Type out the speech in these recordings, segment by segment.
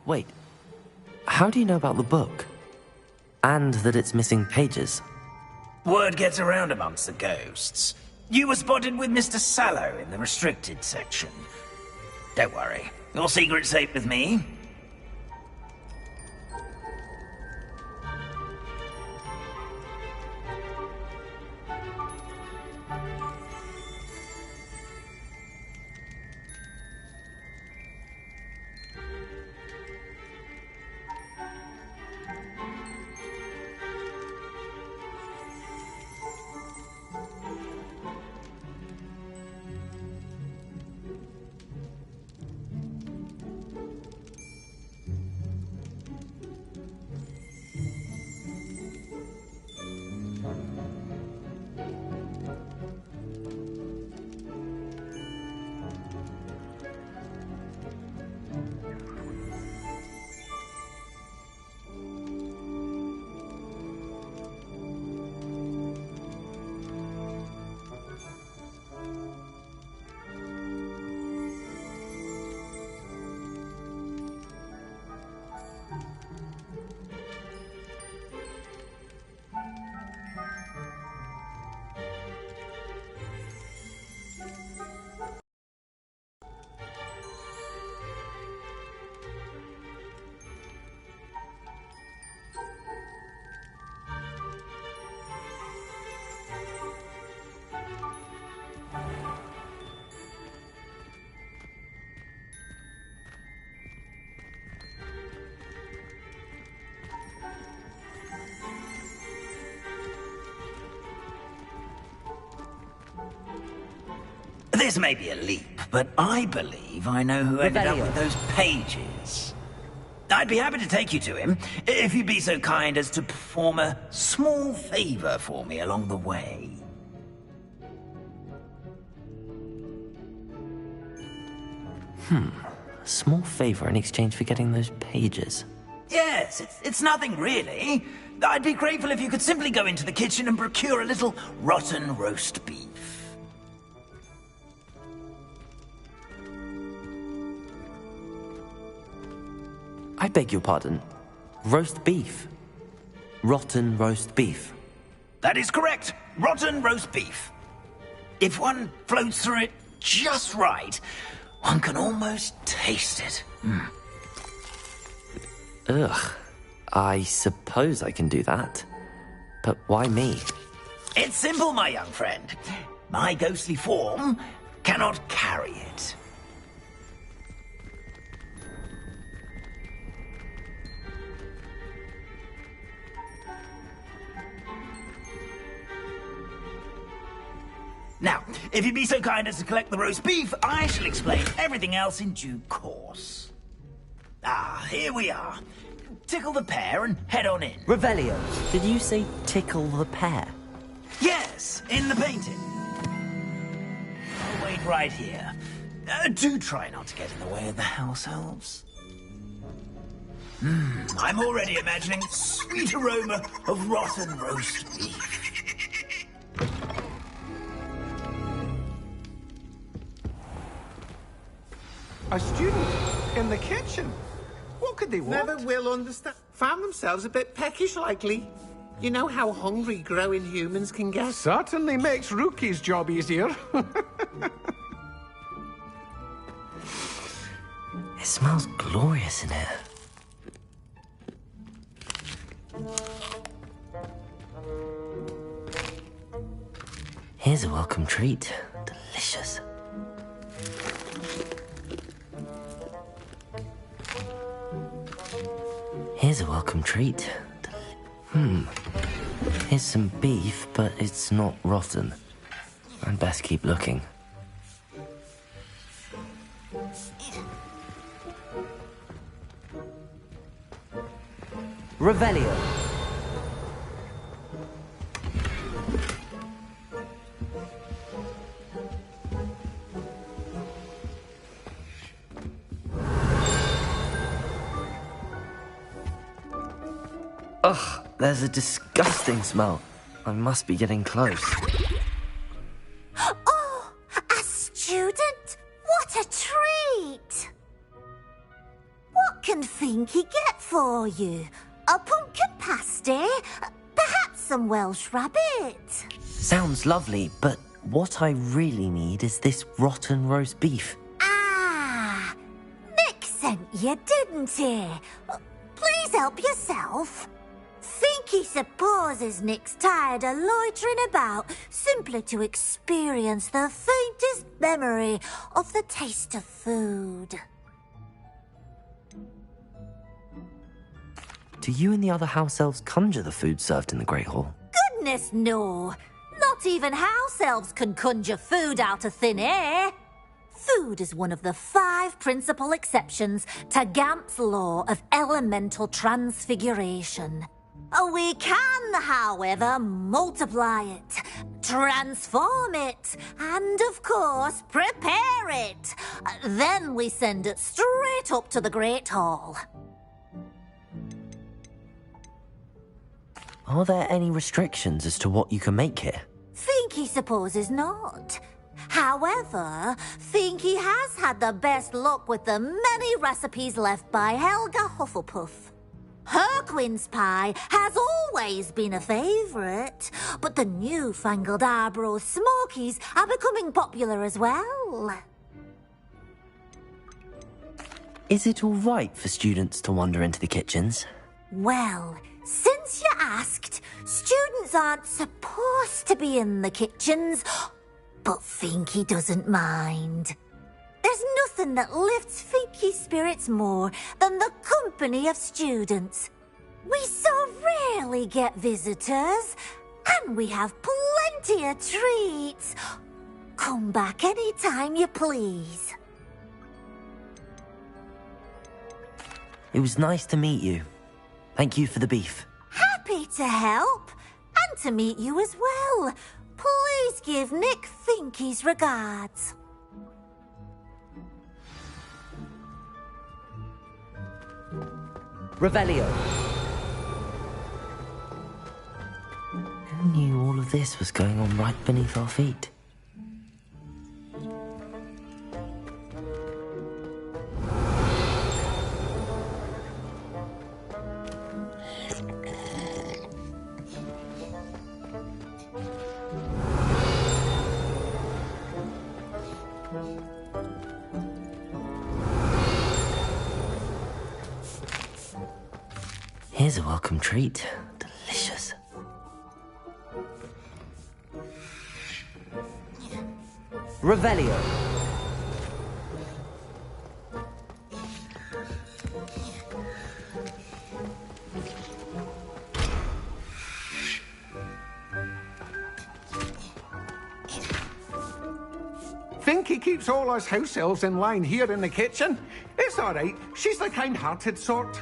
Wait, how do you know about the book? And that it's missing pages? Word gets around amongst the ghosts. You were spotted with Mr. Sallow in the restricted section. Don't worry, your secret's safe with me. This may be a leap, but I believe I know who ended up with those pages. I'd be happy to take you to him, if you'd be so kind as to perform a small favor for me along the way. A small favor in exchange for getting those pages. Yes, it's nothing really. I'd be grateful if you could simply go into the kitchen and procure a little rotten roast beef. I beg your pardon. Roast beef. Rotten roast beef. That is correct. Rotten roast beef. If one floats through it just right, one can almost taste it. Ugh. I suppose I can do that. But why me? It's simple, my young friend. My ghostly form cannot carry it. Now, if you'd be so kind as to collect the roast beef, I shall explain everything else in due course. Ah, here we are. Tickle the pear and head on in. Revelio. Did you say tickle the pear? Yes, in the painting. I'll wait right here. Do try not to get in the way of the house elves. I'm already imagining sweet aroma of rotten roast beef. A student in the kitchen. What could they want? Never will understand. Found themselves a bit peckish, likely. You know how hungry growing humans can get? Certainly makes Rookie's job easier. It smells glorious in here. Here's a welcome treat. Delicious. Here's a welcome treat. Here's some beef, but it's not rotten. I'd best keep looking. Revelio. Ugh, there's a disgusting smell. I must be getting close. Oh, a student? What a treat! What What can Finky get for you? A pumpkin pasty? Perhaps some Welsh rabbit? Sounds lovely, but what I really need is this rotten roast beef. Ah, Nick sent you, didn't he? Please help yourself. Finky supposes Nick's tired of loitering about simply to experience the faintest memory of the taste of food. Do you and the other house elves conjure the food served in the Great Hall? Goodness, no. Not even house elves can conjure food out of thin air. Food is one of the 5 principal exceptions to Gamp's law of elemental transfiguration. We can, however, multiply it, transform it, and, of course, prepare it. Then we send it straight up to the Great Hall. Are there any restrictions as to what you can make here? Finky supposes not. However, Finky has had the best luck with the many recipes left by Helga Hufflepuff. Her quince pie has always been a favourite, but the newfangled Arbroath Smokies are becoming popular as well. Is it all right for students to wander into the kitchens? Well, since you asked, students aren't supposed to be in the kitchens, but Finky doesn't mind. There's nothing that lifts Finky's spirits more than the company of students. We so rarely get visitors, and we have plenty of treats. Come back any time you please. It was nice to meet you. Thank you for the beef. Happy to help, and to meet you as well. Please give Nick Finky's regards. Revelio. Who knew all of this was going on right beneath our feet? Here's a welcome treat. Delicious. Revelio. Finky keeps all us house elves in line here in the kitchen. It's all right. She's the kind-hearted sort.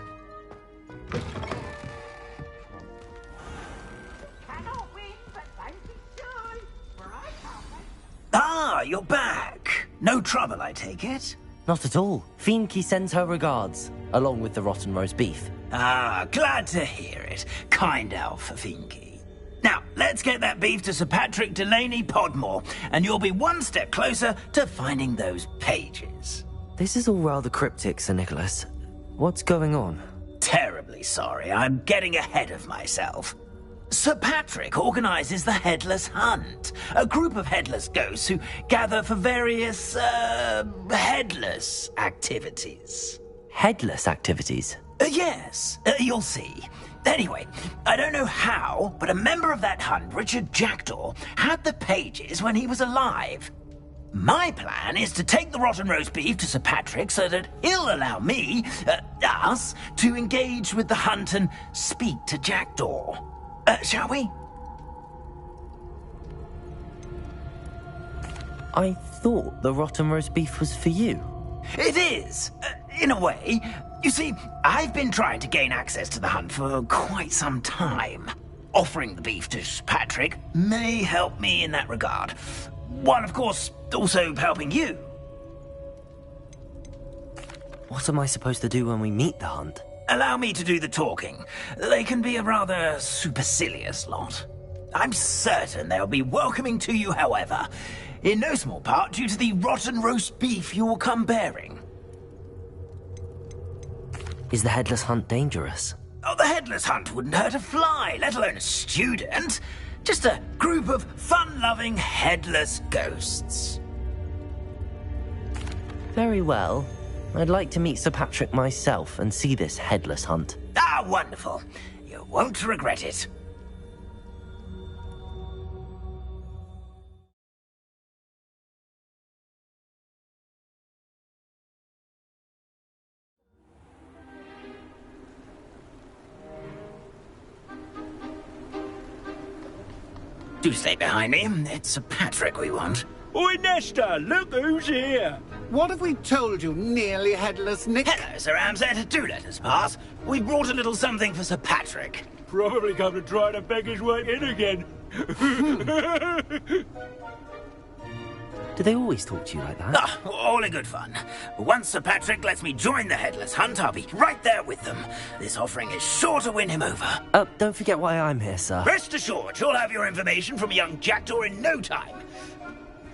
Ah, you're back. No trouble, I take it? Not at all. Finky sends her regards, along with the rotten roast beef. Ah, glad to hear it. Kind elf for Finky. Now, let's get that beef to Sir Patrick Delaney Podmore, and you'll be one step closer to finding those pages. This is all rather cryptic, Sir Nicholas. What's going on? Terribly sorry, I'm getting ahead of myself. Sir Patrick organises the Headless Hunt, a group of headless ghosts who gather for various, headless activities. Headless activities? Yes, you'll see. Anyway, I don't know how, but a member of that hunt, Richard Jackdaw, had the pages when he was alive. My plan is to take the rotten roast beef to Sir Patrick so that he'll allow me, us, to engage with the hunt and speak to Jackdaw. Shall we? I thought the rotten roast beef was for you. It is, in a way. You see, I've been trying to gain access to the hunt for quite some time. Offering the beef to Sir Patrick may help me in that regard. While, of course, also helping you. What am I supposed to do when we meet the hunt? Allow me to do the talking. They can be a rather supercilious lot. I'm certain they'll be welcoming to you, however, in no small part due to the rotten roast beef you will come bearing. Is the headless hunt dangerous? Oh, the headless hunt wouldn't hurt a fly, let alone a student. Just a group of fun-loving headless ghosts. Very well. I'd like to meet Sir Patrick myself and see this headless hunt. Ah, wonderful. You won't regret it. Do stay behind me. It's Sir Patrick we want. Oi, Nesta, look who's here. What have we told you, nearly headless Nick? Hello, Sir Ramsay. Do let us pass. We brought a little something for Sir Patrick. Probably come to try to beg his way in again. Do they always talk to you like that? Ah, all in good fun. Once Sir Patrick lets me join the headless hunt, I'll be right there with them. This offering is sure to win him over. Don't forget why I'm here, sir. Rest assured, you'll have your information from young Jackdaw in no time.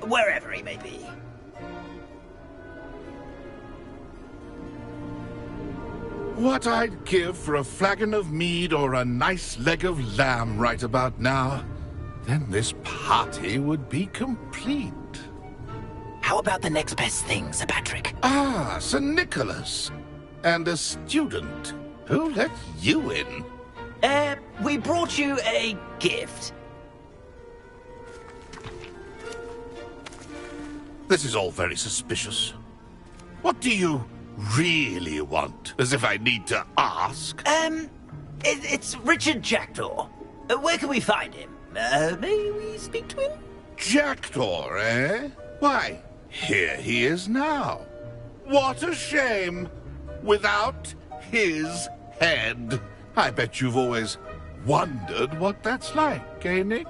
Wherever he may be. What I'd give for a flagon of mead or a nice leg of lamb right about now. Then this party would be complete. How about the next best thing, Sir Patrick? Ah, Sir Nicholas. And a student. Who let you in? We brought you a gift. This is all very suspicious. What do you really want? As if I need to ask. It's Richard Jackdaw. Where can we find him? May we speak to him? Jackdaw, eh? Why, here he is now. What a shame. Without his head. I bet you've always wondered what that's like, eh, Nick?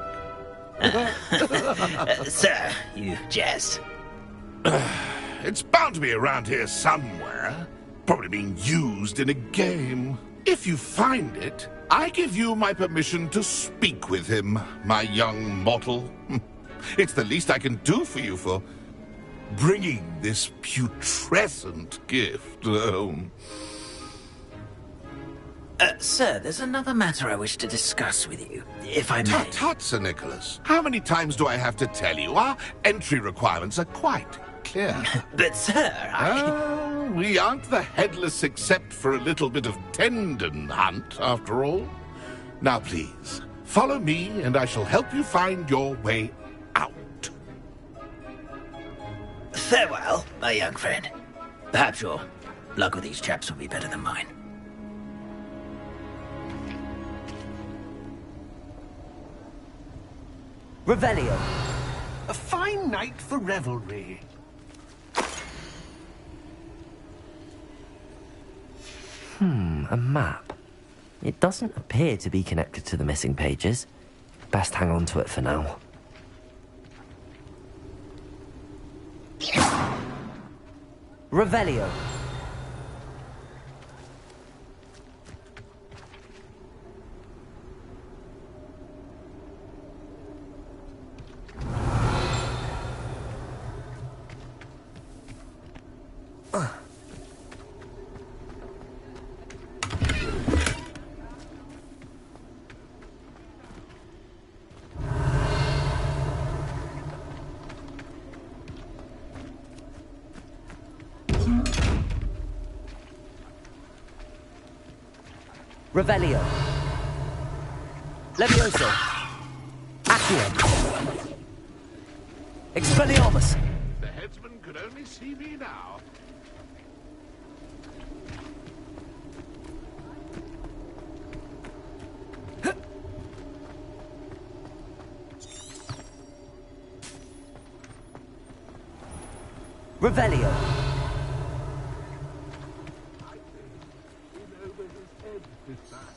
Sir, you jest. It's bound to be around here somewhere. Probably being used in a game. If you find it, I give you my permission to speak with him, my young mortal. It's the least I can do for you for bringing this putrescent gift home. Sir, there's another matter I wish to discuss with you, if I may. Tut, tut, Sir Nicholas. How many times do I have to tell you? Our entry requirements are quite clear. But, sir, we aren't the headless except for a little bit of tendon hunt, after all. Now, please, follow me, and I shall help you find your way out. Farewell, my young friend. Perhaps your luck with these chaps will be better than mine. Revelio. A fine night for revelry. A map. It doesn't appear to be connected to the missing pages. Best hang on to it for now. Revelio. Revelio. Levioso. Accio. Expelliarmus. The headsman could only see me now. Revelio.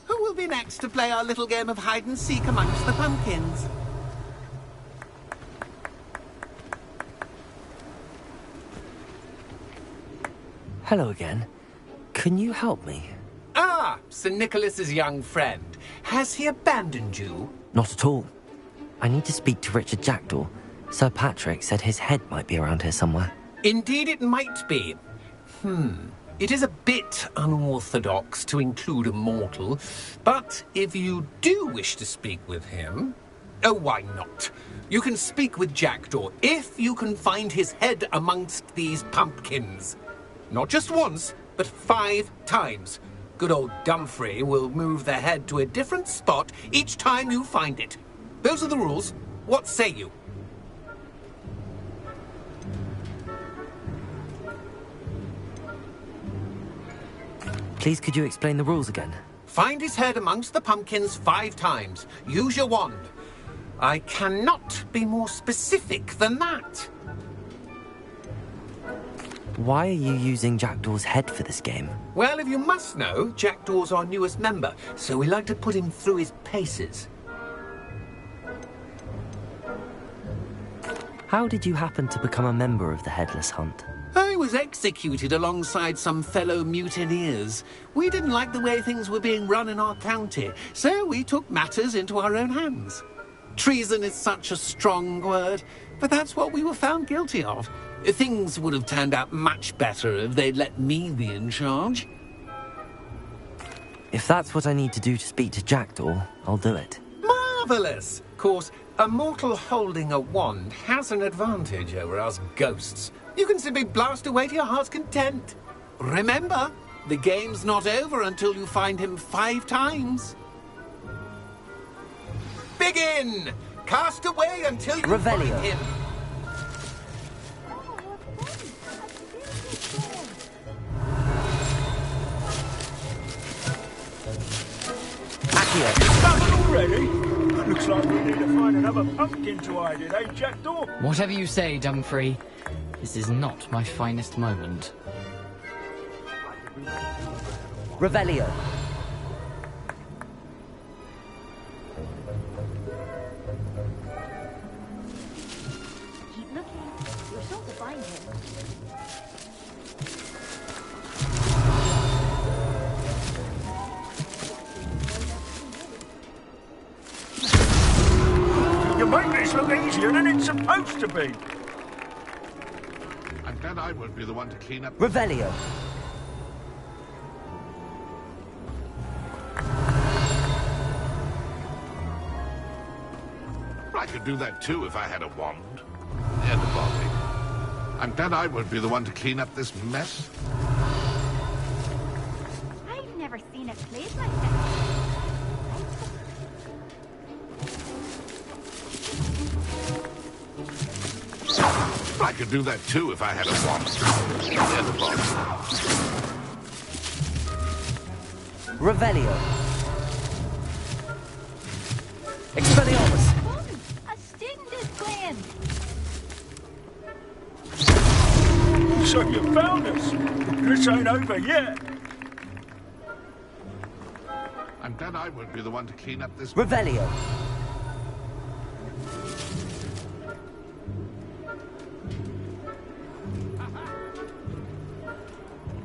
Who will be next to play our little game of hide-and-seek amongst the pumpkins? Hello again. Can you help me? Ah, Sir Nicholas's young friend. Has he abandoned you? Not at all. I need to speak to Richard Jackdaw. Sir Patrick said his head might be around here somewhere. Indeed it might be. It is a bit unorthodox to include a mortal, but if you do wish to speak with him, oh, why not? You can speak with Jackdaw if you can find his head amongst these pumpkins. Not just once, but 5 times. Good old Dumfrey will move the head to a different spot each time you find it. Those are the rules. What say you? Please, could you explain the rules again? Find his head amongst the pumpkins 5 times. Use your wand. I cannot be more specific than that. Why are you using Jackdaw's head for this game? Well, if you must know, Jackdaw's our newest member, so we like to put him through his paces. How did you happen to become a member of the Headless Hunt? I was executed alongside some fellow mutineers. We didn't like the way things were being run in our county, so we took matters into our own hands. Treason is such a strong word, but that's what we were found guilty of. Things would have turned out much better if they'd let me be in charge. If that's what I need to do to speak to Jackdaw, I'll do it. Marvellous! Of course, a mortal holding a wand has an advantage over us ghosts. You can simply blast away to your heart's content. Remember, the game's not over until you find him 5 times. Begin! Cast away until you Revelio. find him. Done already? Looks like we need to find another pumpkin to hide in, eh, Jackdaw? Whatever you say, Dumfrey. This is not my finest moment. Revelio. Keep looking. You're sure to find him. You make this look easier than it's supposed to be. I'm glad I won't be the one to clean up. Revelio. I could do that too if I had a wand. And a body. I'm glad I won't be the one to clean up this mess. I've never seen it played like this. I could do that too if I had a wand. And a body. Revelio. Expelliarmus. A sting is playing. So you found us. This ain't over yet. I'm glad I won't be the one to clean up this. Revelio.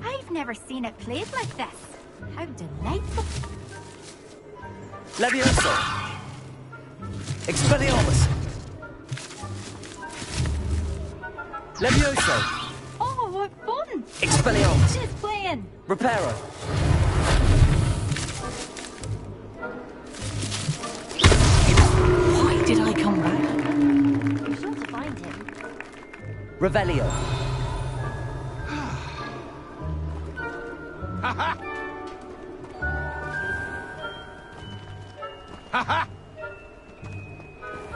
I've never seen it played like this. How delightful. Levioso. Expelliarmus. Levioso. Oh, what fun! Expelliarmus. Just playing. Reparo. Why did I come back? You're sure to find him. Revelio.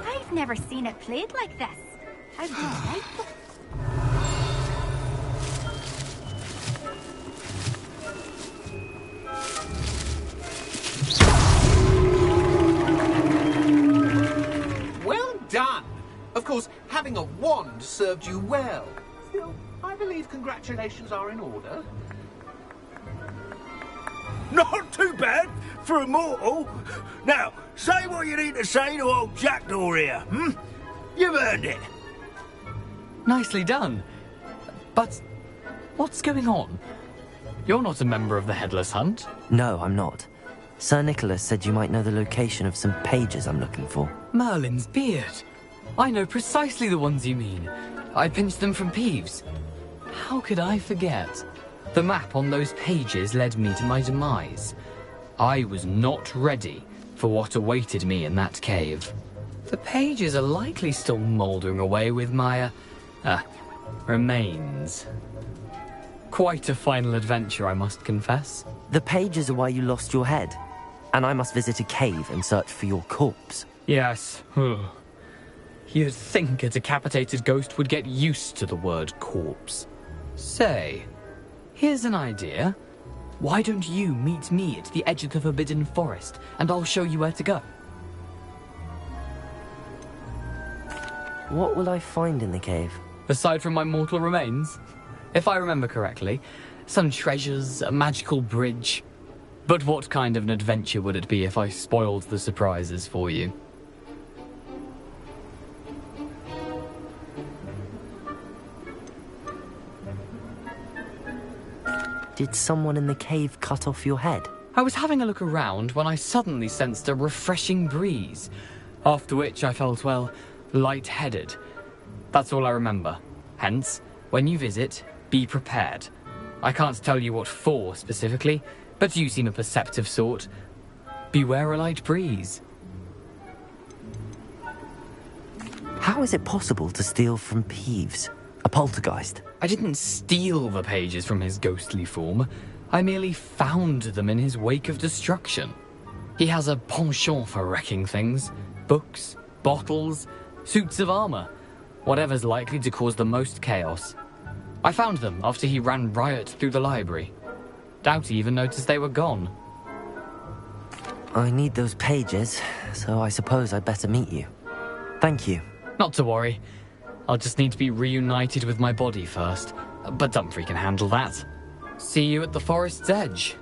I've never seen it played like this. How delightful. Well done! Of course, having a wand served you well. Still, I believe congratulations are in order. Not too bad for a mortal. Now, say what you need to say to old Jackdaw here, hmm? You've earned it. Nicely done. But what's going on? You're not a member of the Headless Hunt. No, I'm not. Sir Nicholas said you might know the location of some pages I'm looking for. Merlin's beard. I know precisely the ones you mean. I pinched them from Peeves. How could I forget? The map on those pages led me to my demise. I was not ready for what awaited me in that cave. The pages are likely still mouldering away with my, remains. Quite a final adventure, I must confess. The pages are why you lost your head, and I must visit a cave and search for your corpse. Yes. You'd think a decapitated ghost would get used to the word corpse. Say, here's an idea. Why don't you meet me at the edge of the Forbidden Forest, and I'll show you where to go? What will I find in the cave? Aside from my mortal remains? If I remember correctly, some treasures, a magical bridge. But what kind of an adventure would it be if I spoiled the surprises for you? Did someone in the cave cut off your head? I was having a look around when I suddenly sensed a refreshing breeze, after which I felt, well, lightheaded. That's all I remember. Hence, when you visit, be prepared. I can't tell you what for specifically, but you seem a perceptive sort. Beware a light breeze. How is it possible to steal from Peeves, a poltergeist? I didn't steal the pages from his ghostly form. I merely found them in his wake of destruction. He has a penchant for wrecking things. Books, bottles, suits of armor. Whatever's likely to cause the most chaos. I found them after he ran riot through the library. Doubt he even noticed they were gone. I need those pages, so I suppose I'd better meet you. Thank you. Not to worry. I'll just need to be reunited with my body first. But Dumfries can handle that. See you at the forest's edge.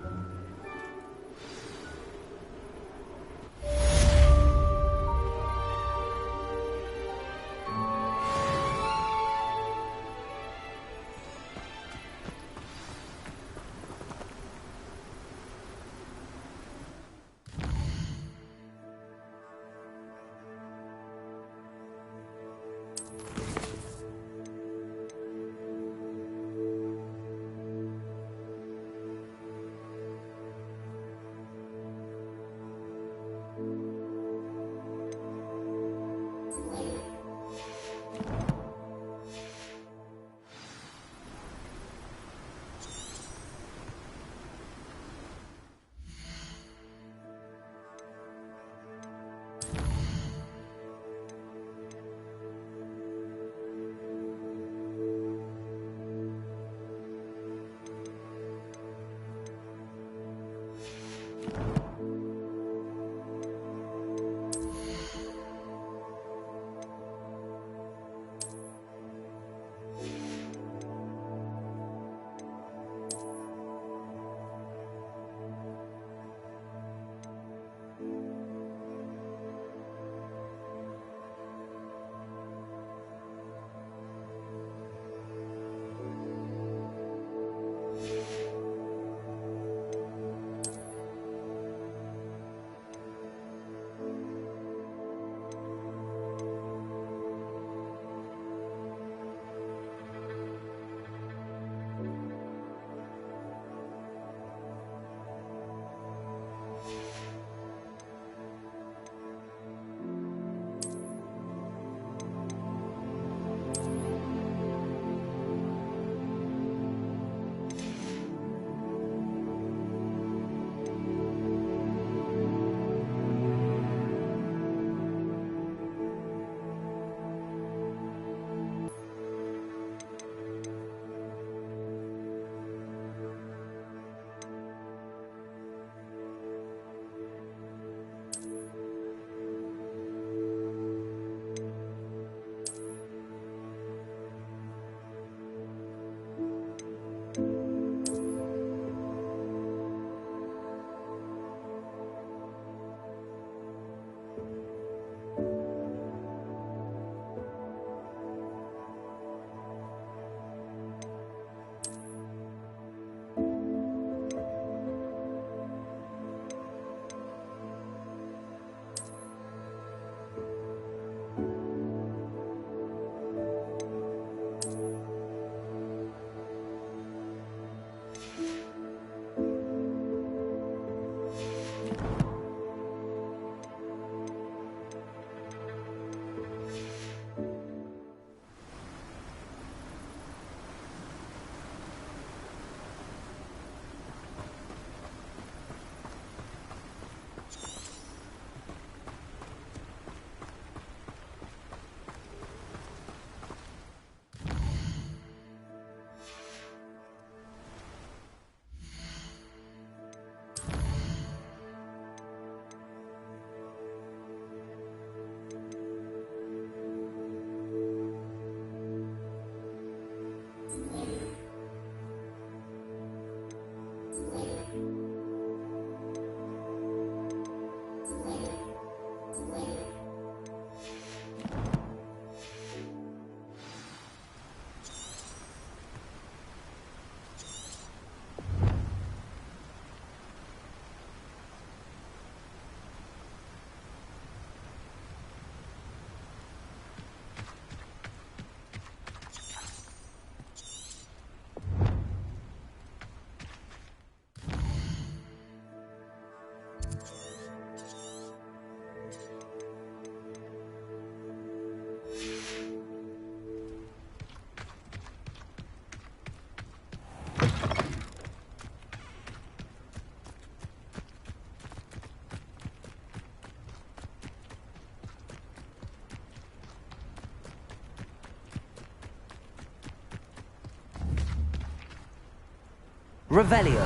Revelio.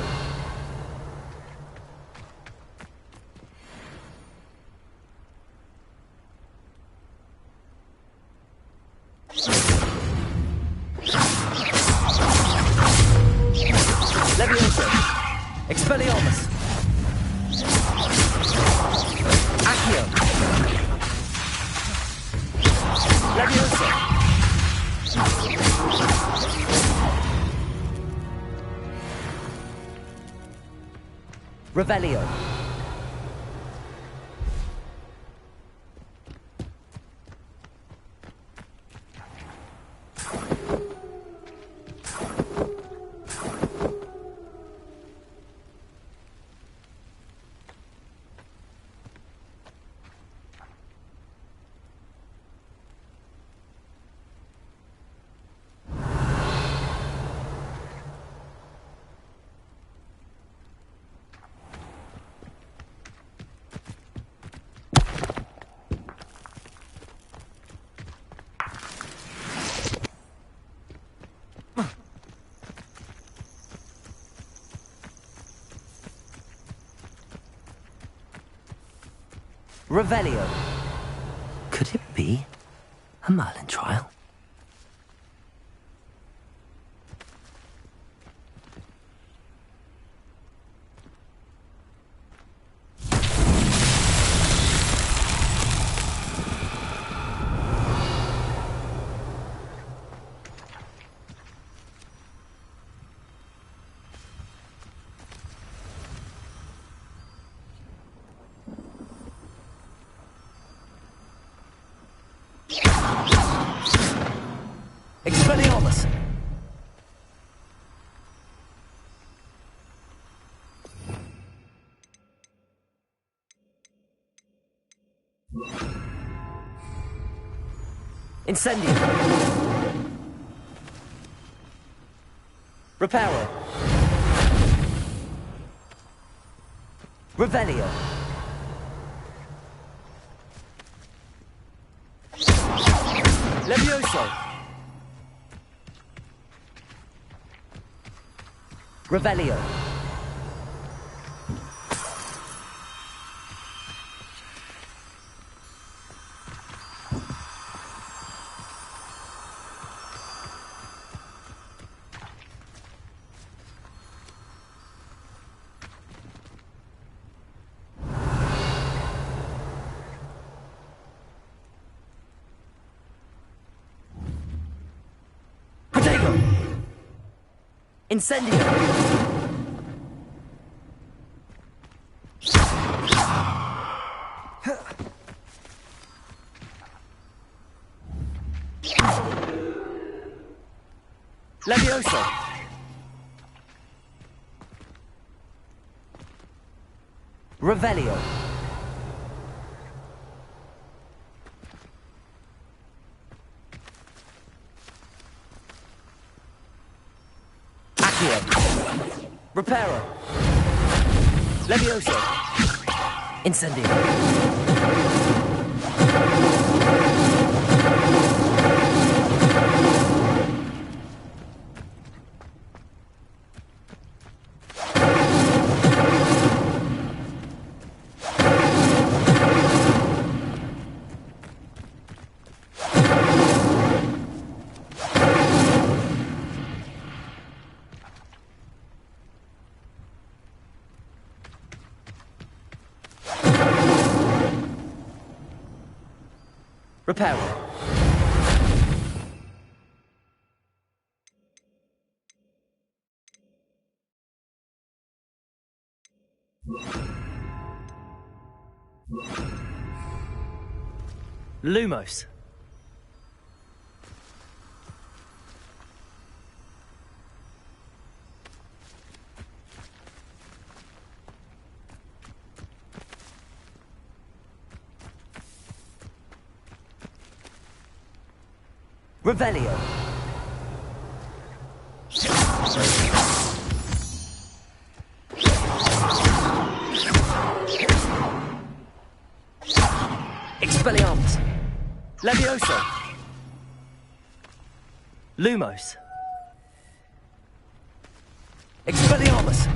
Levioso. Expelliarmus. Accio. Levioso. Revelio. Revelio. Could it be a Merlin trial? Expelliarmus! Incendio! Reparo! Revelio! Levioso! Revelio. Protego. Incendio. Levioso. Revelio. Accio. Reparo. Levioso. Incendio. Reparo. Lumos. Revelio. Expelliarmus. Levioso. Lumos. Expelliarmus!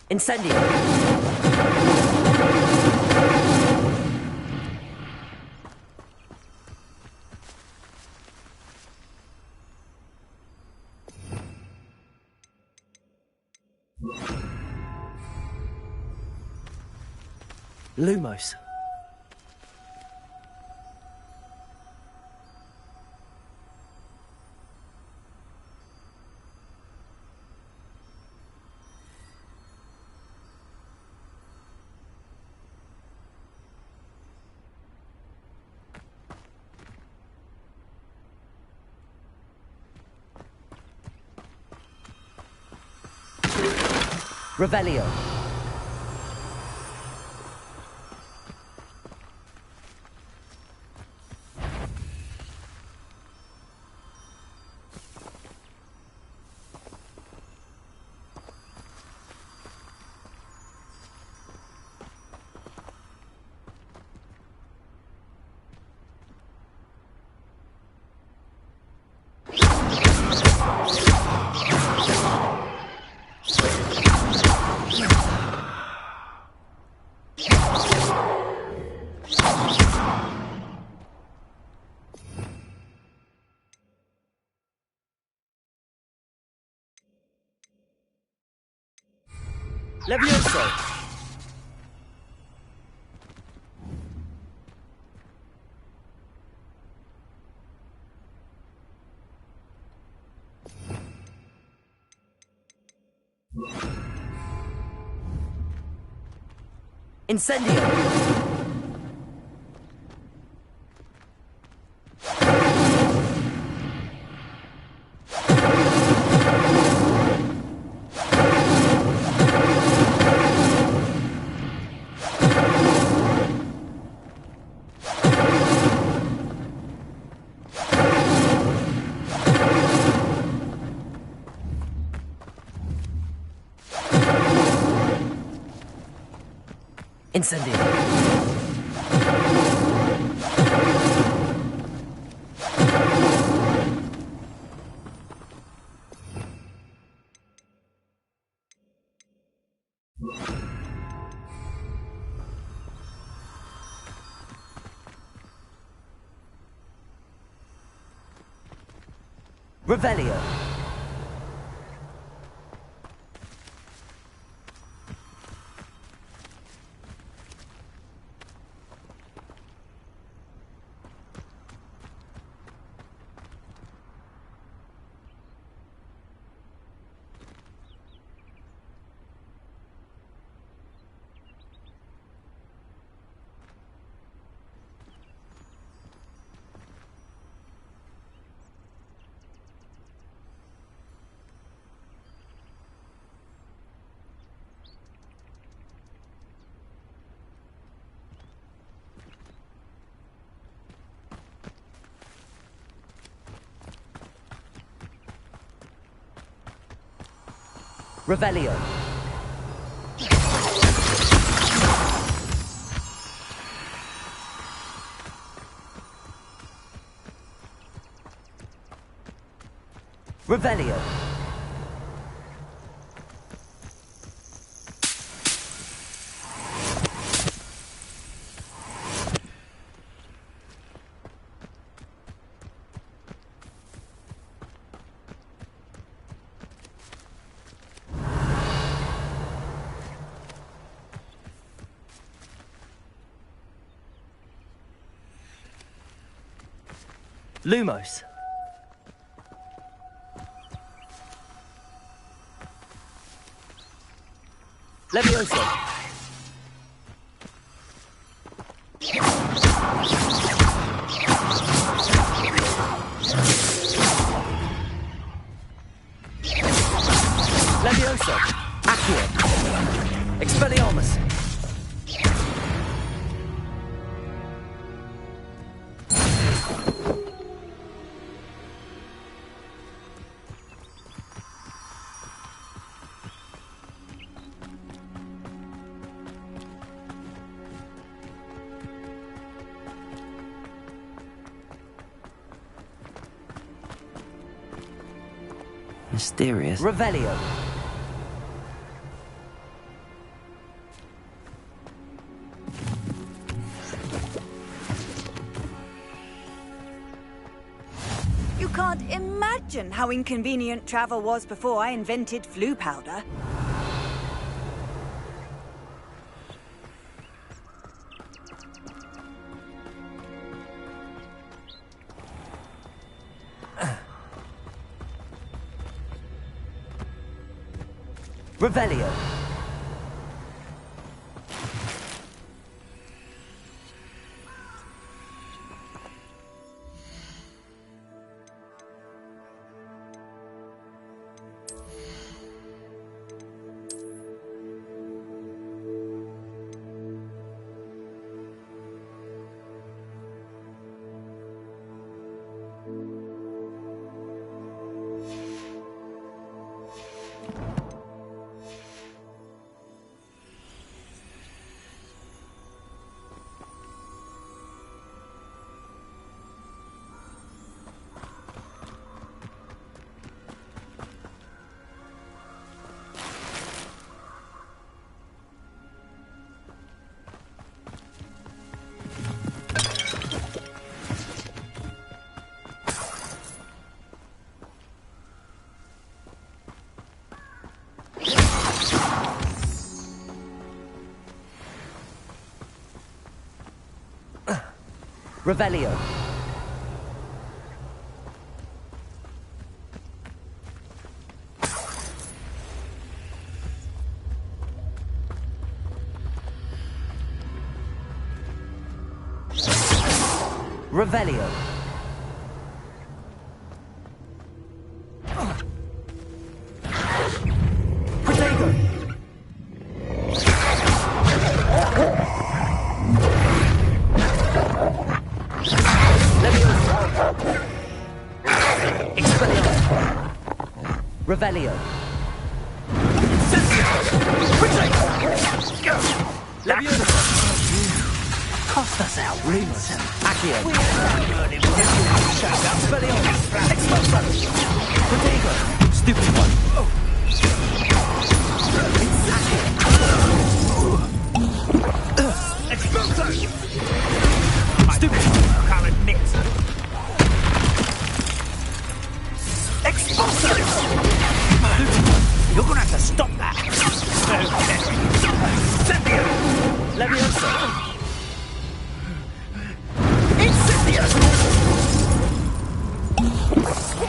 Incendio! Lumos. Revelio. Levioso! Incendio! Incendio! Revelio. Revelio. Revelio. Lumos. Levioso. Levioso. Accio. Expelliarmus. Mysterious. Revelio. You can't imagine how inconvenient travel was before I invented flu powder. Revelio. Revelio. Revelio. Protego. Revelio. Cost us our roots. Accio. Protego. Stupid one. Stupid. I'll admit. Expulso! You're gonna have to stop that. Okay. Leviosa. Incendio!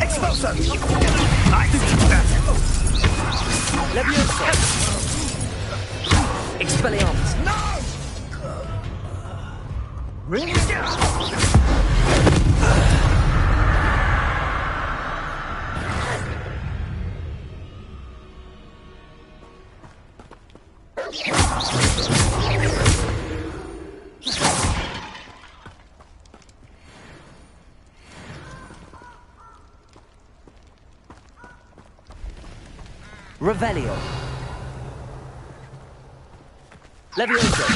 Expulso! Nice. Leviosa. Expelliarmus. No! Really? Revelio. Leviosa.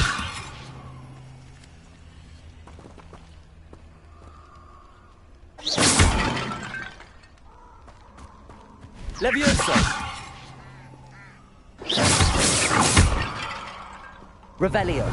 Leviosa. Revelio.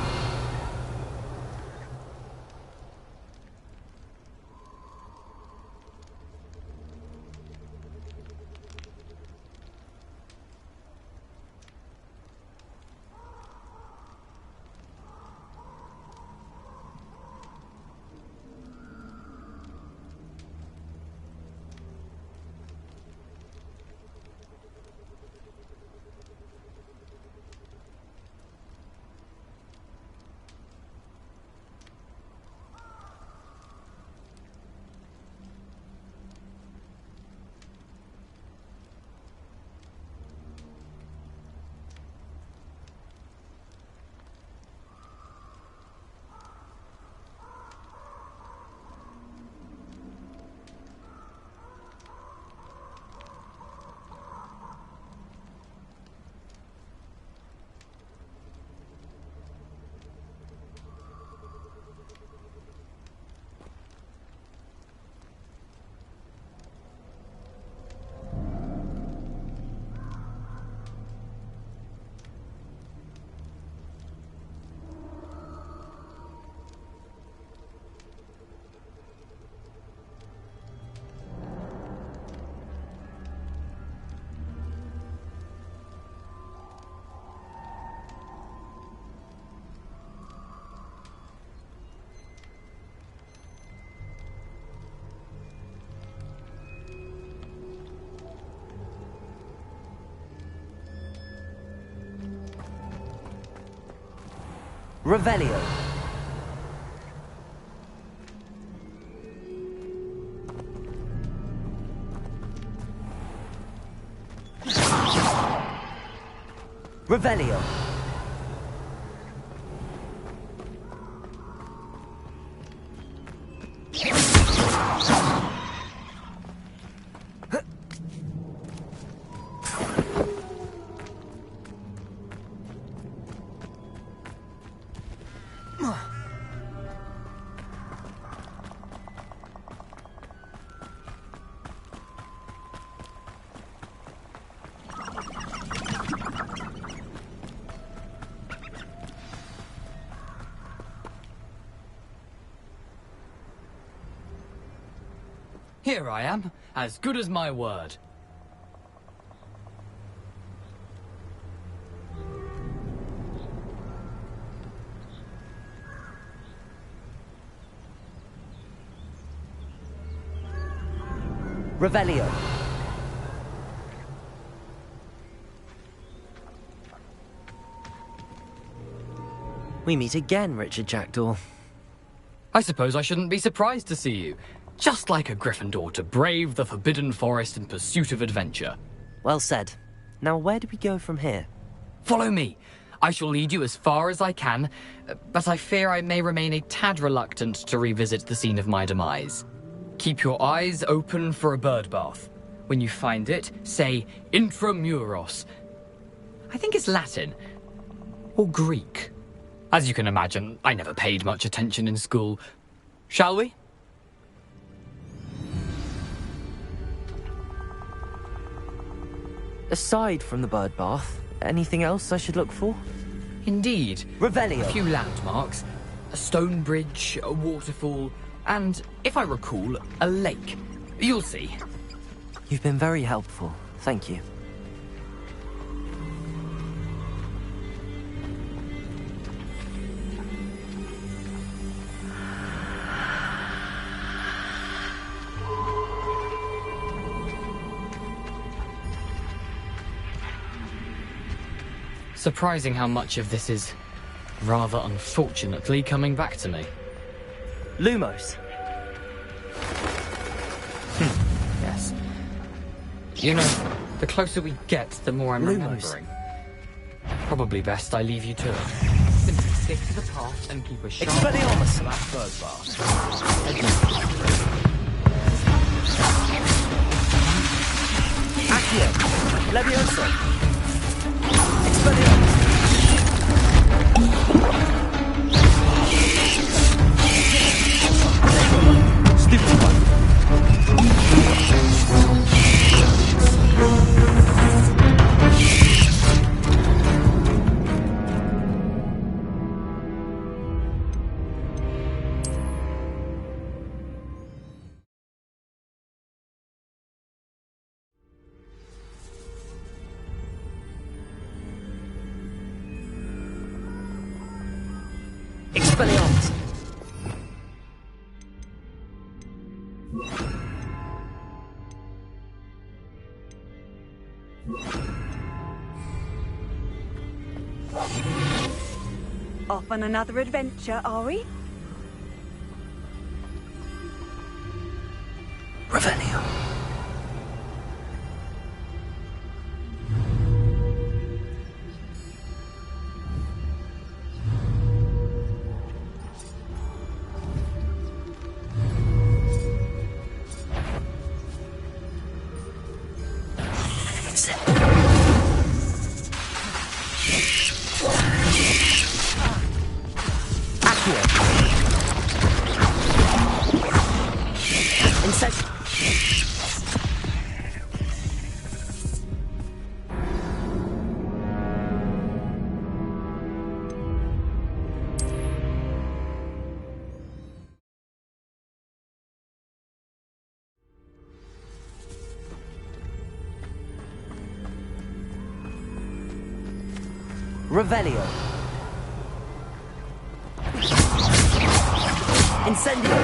Revelio. Revelio. Here I am, as good as my word. Revelio. We meet again, Richard Jackdaw. I suppose I shouldn't be surprised to see you. Just like a Gryffindor to brave the Forbidden Forest in pursuit of adventure. Well said. Now where do we go from here? Follow me. I shall lead you as far as I can, but I fear I may remain a tad reluctant to revisit the scene of my demise. Keep your eyes open for a bird bath. When you find it, say Intramuros. I think it's Latin. Or Greek. As you can imagine, I never paid much attention in school. Shall we? Aside from the bird bath, anything else I should look for? Indeed. Revelio. A few landmarks. A stone bridge, a waterfall, and, if I recall, a lake. You'll see. You've been very helpful. Thank you. Surprising how much of this is, rather unfortunately, coming back to me. Lumos. Yes. You know, the closer we get, the more I'm Lumos. remembering. Probably best I leave you to it. Simply stick to the path and keep a sharp eye Expelliarmus. for that bird bath. Accio. Levioso. Expelliarmus. Expelliarmus. Off on another adventure, are we? Revelio. Revelio. Incendio.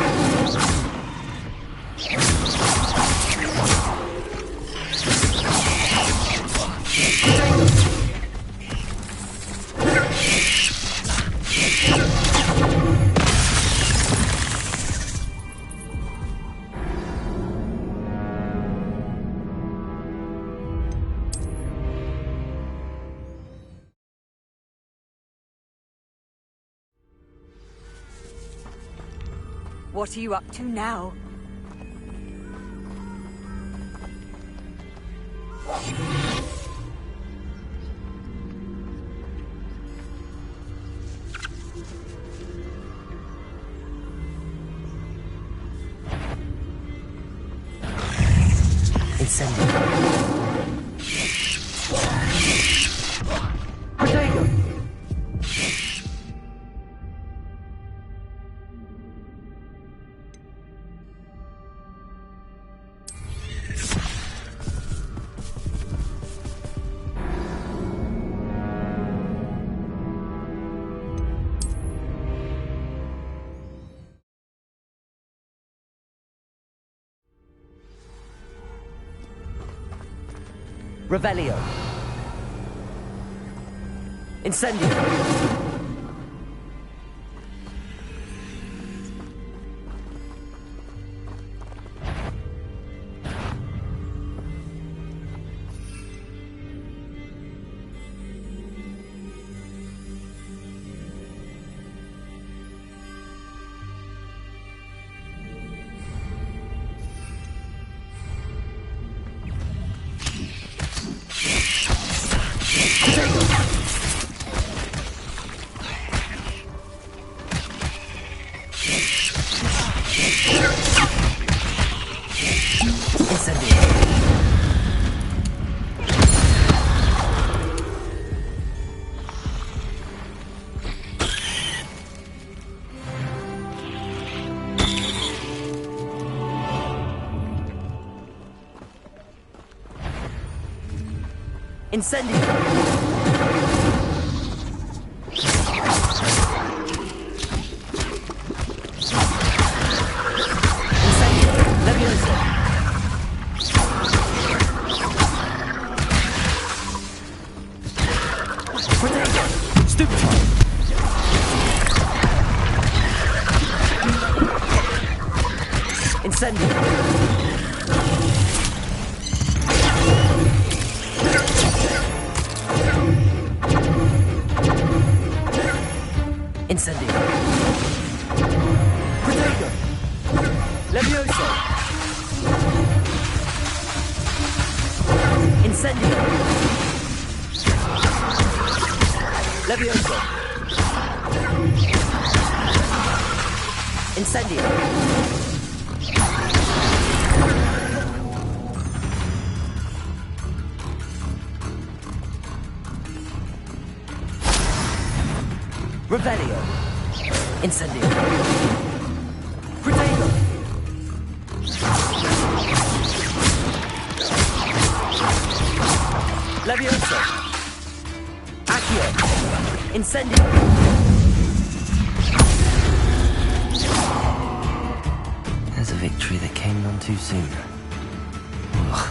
What are you up to now? Revelio. Incendio. Incendio. Incendio. Levioso. Protego. Stupefy. Incendio. Incendio. Protego. Levioso. Incendio. Levioso. Incendio. Revelio. Incendio. Protego. Levioso. Accio. Incendio. There's a victory that came none too soon. Ugh.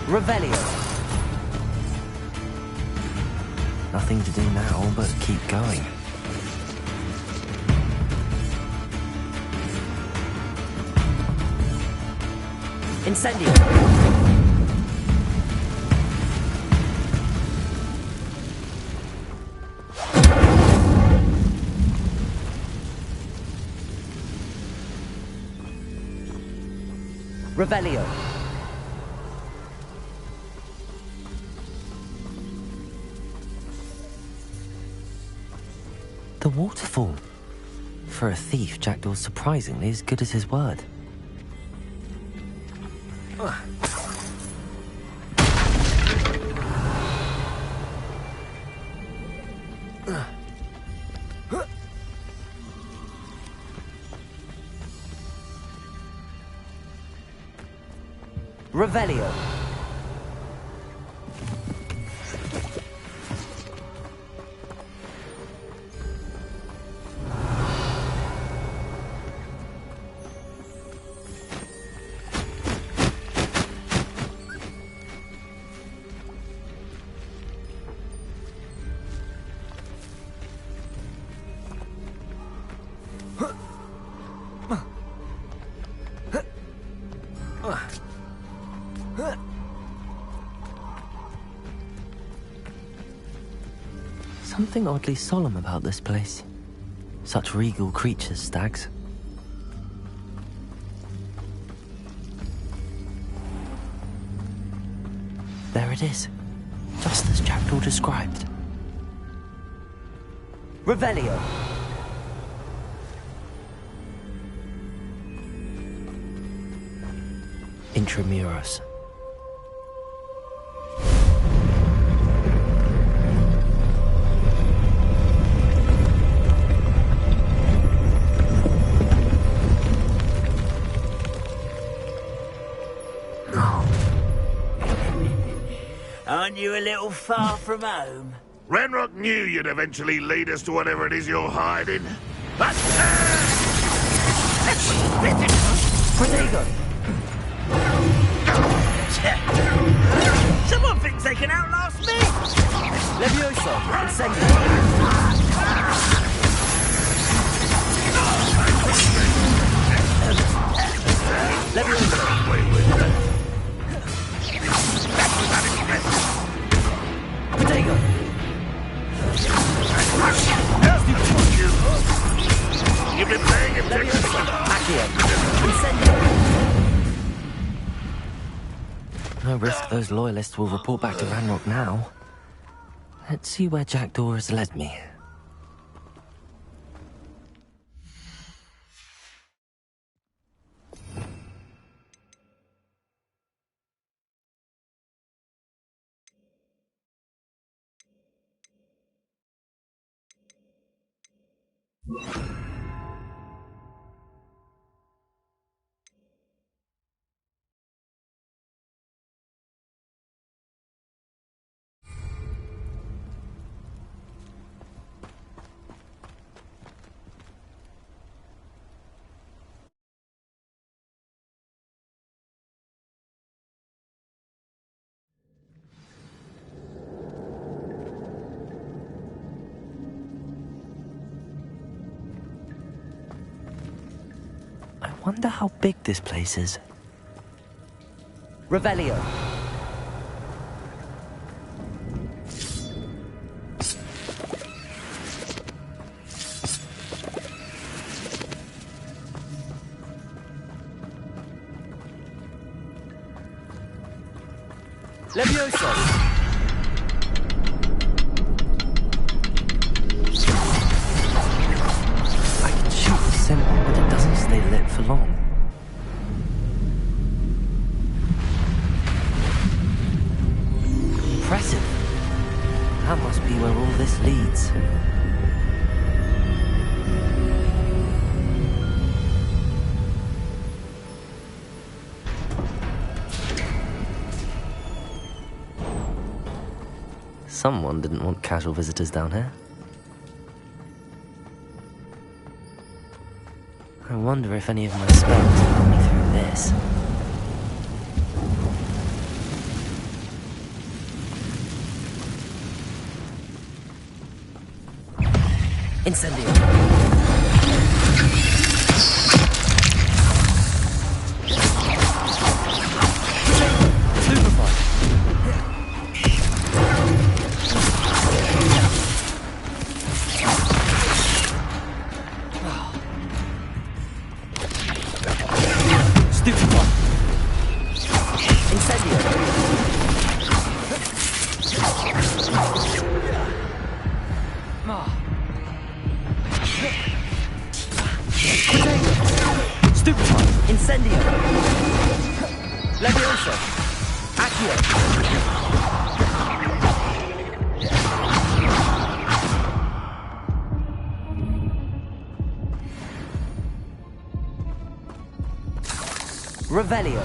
Revelio. Nothing to do now but keep going. Incendio. Revelio. The waterfall. For a thief, Jackdaw's surprisingly as good as his word. Revelio. something oddly solemn about this place. Such regal creatures, stags. There it is, just as Jackdaw described. Revelio. Intramuros. Aren't you a little far from home? Ranrock knew you'd eventually lead us to whatever it is you're hiding. Protego. Someone thinks they can outlast me! Levioso. Incendio. Levioso. Protego. You've been paying attention. Accio. Incendio. No risk those loyalists will report back to Ranrock now. Let's see where Jackdaw has led me. I wonder how big this place is. Revelio. Levioso. I can shoot the symbol, but it doesn't stay lit for long. Impressive. That must be where all this leads. Someone didn't want casual visitors down here. I wonder if any of my spells got me through this. Incendio. Stupefy. Stupefy. Incendio. Stupefy. Incendio. Levioso. Accio. Revelio.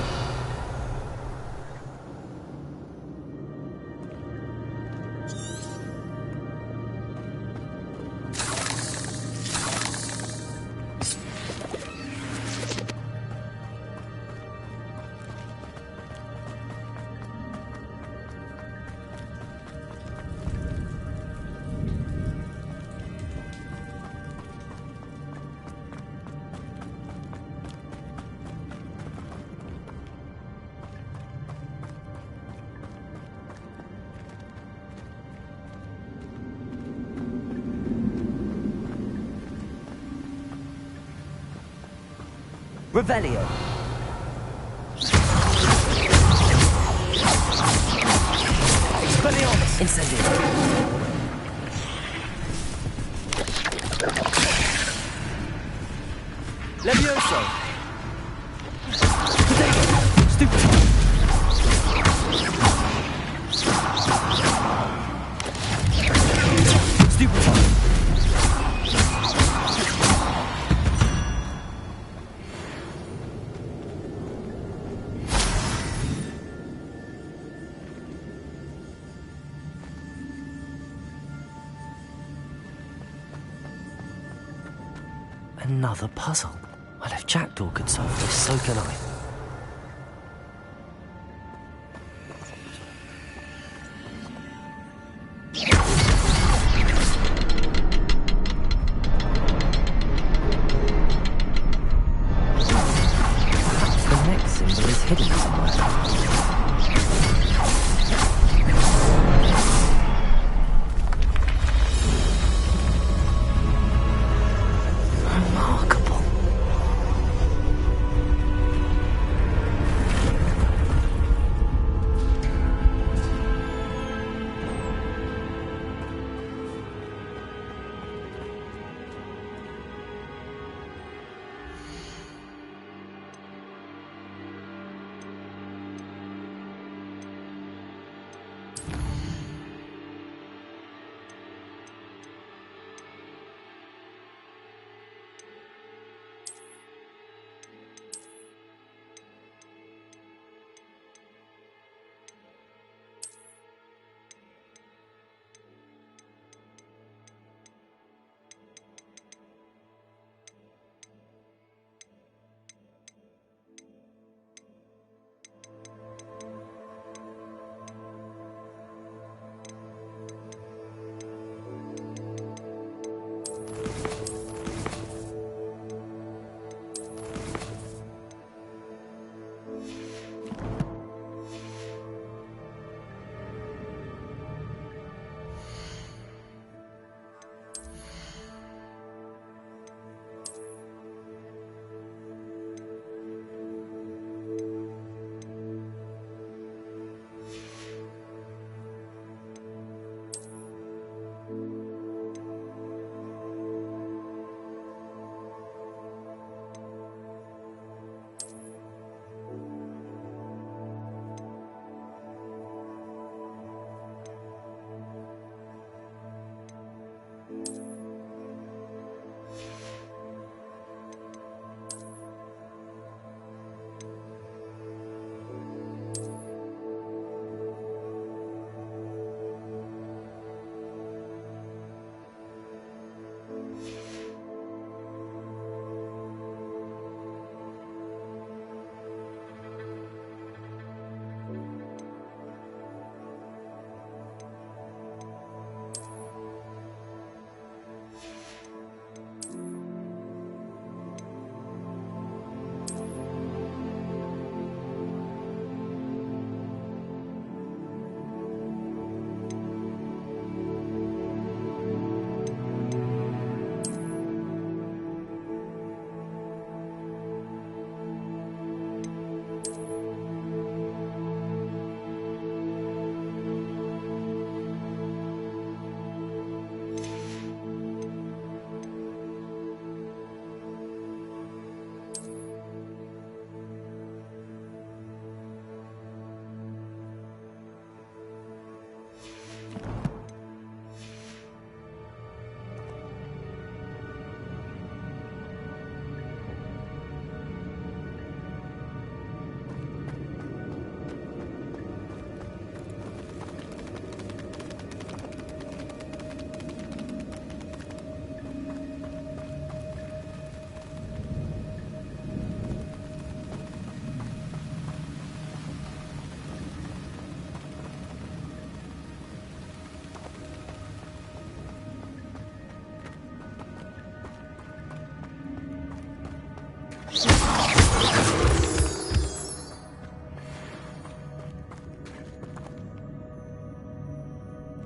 Revelio. Expelliarmus. Incendio. Levioso. Potato. Stupefy. Stupefy. Another puzzle. Well, if Jackdaw could solve this, so can I. Perhaps the next symbol is hidden somewhere.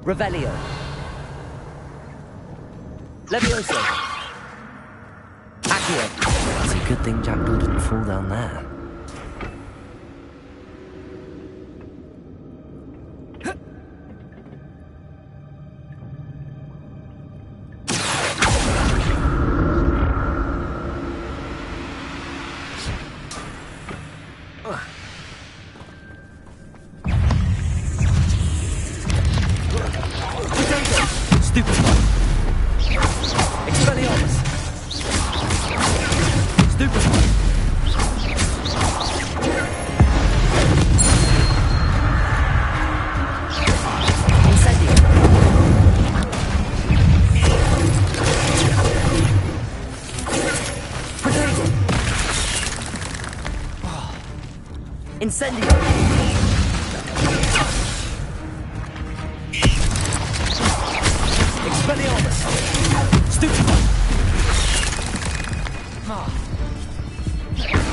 Revelio. Levioso. Accio. That's a good thing Jackdaw didn't fall down there. Incendio! Expelliarmus! Stupefy!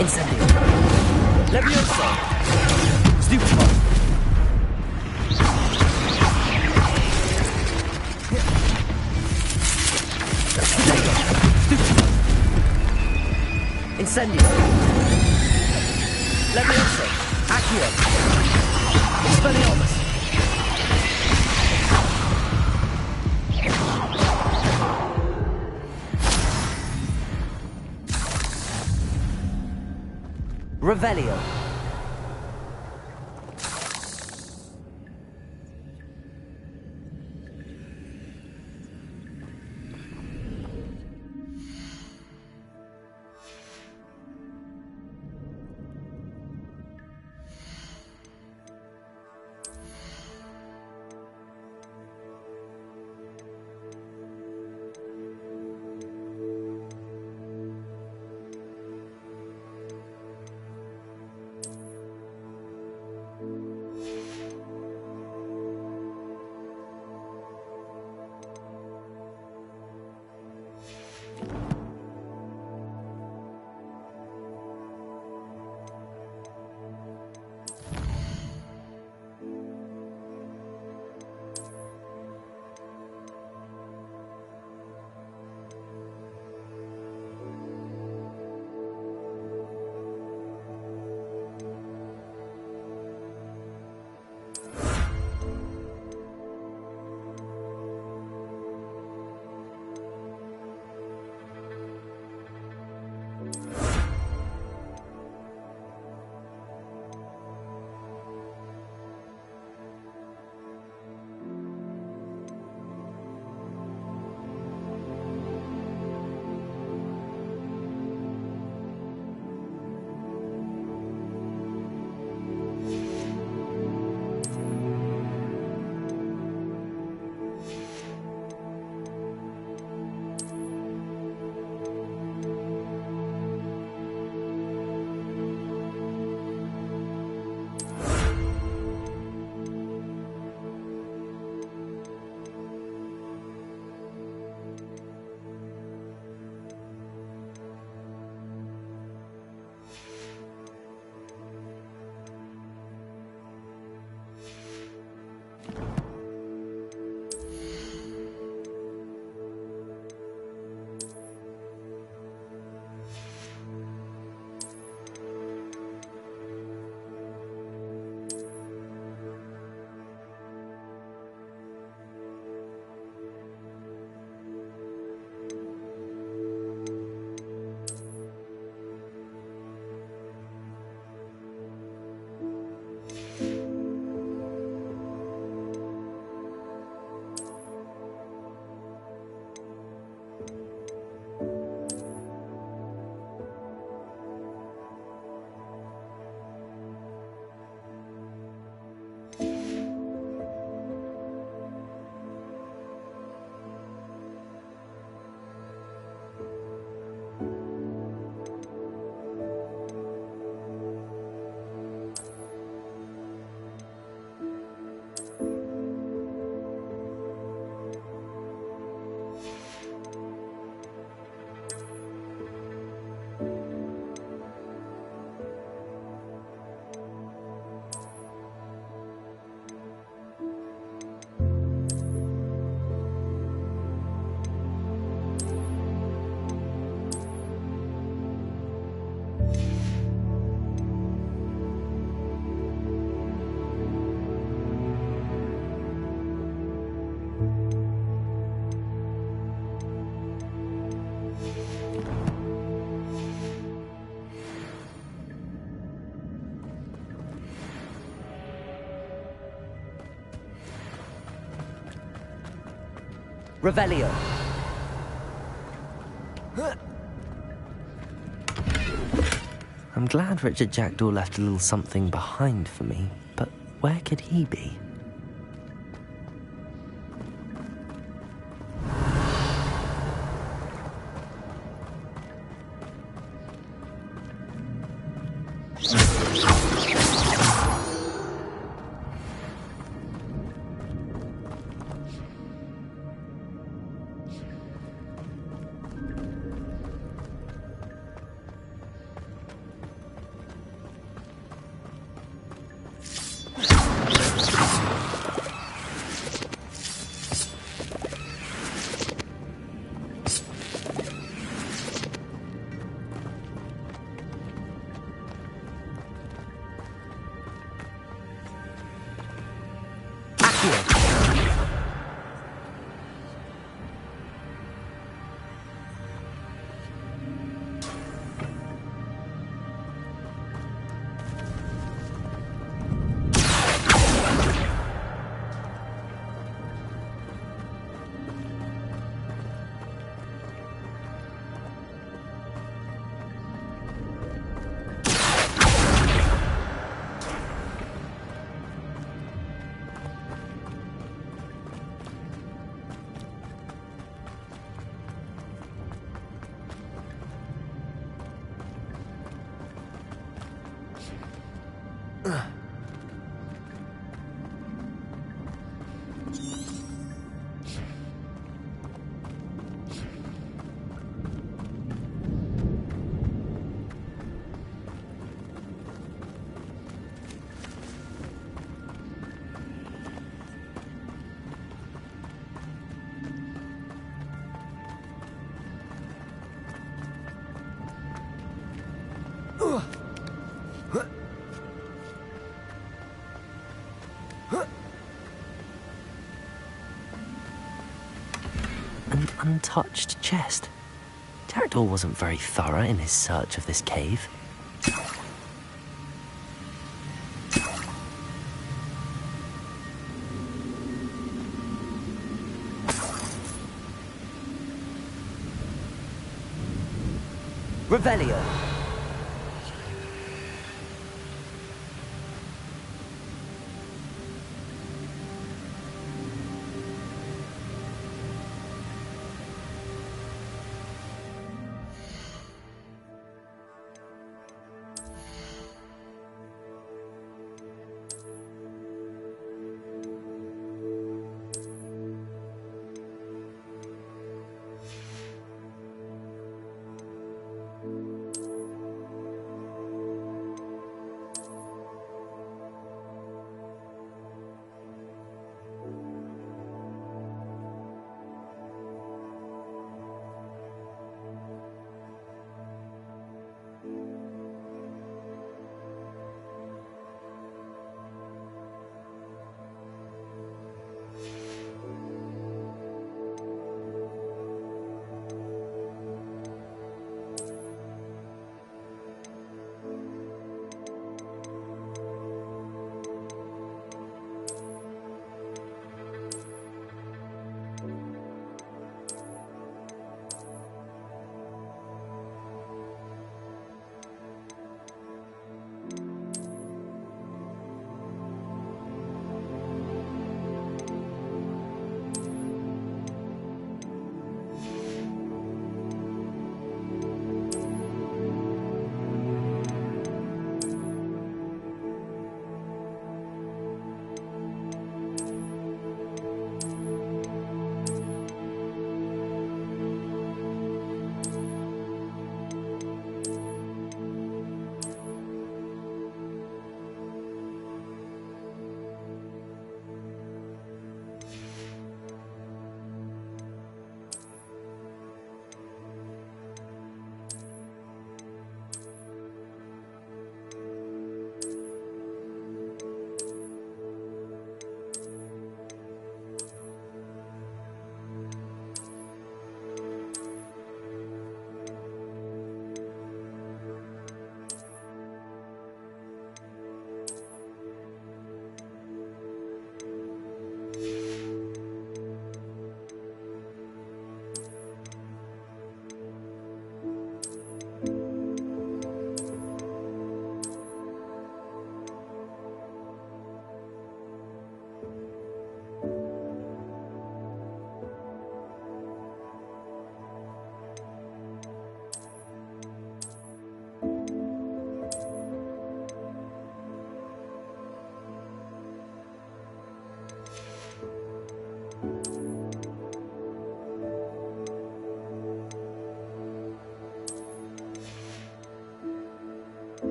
Incendio! Levioso! Stupefy! Potato! Stupefy! Incendio! Levioso! Accio! Expelliarmus! Revelio. Revelio. I'm glad Richard Jackdaw left a little something behind for me, but where could he be? An untouched chest. Jackdaw wasn't very thorough in his search of this cave. Revelio.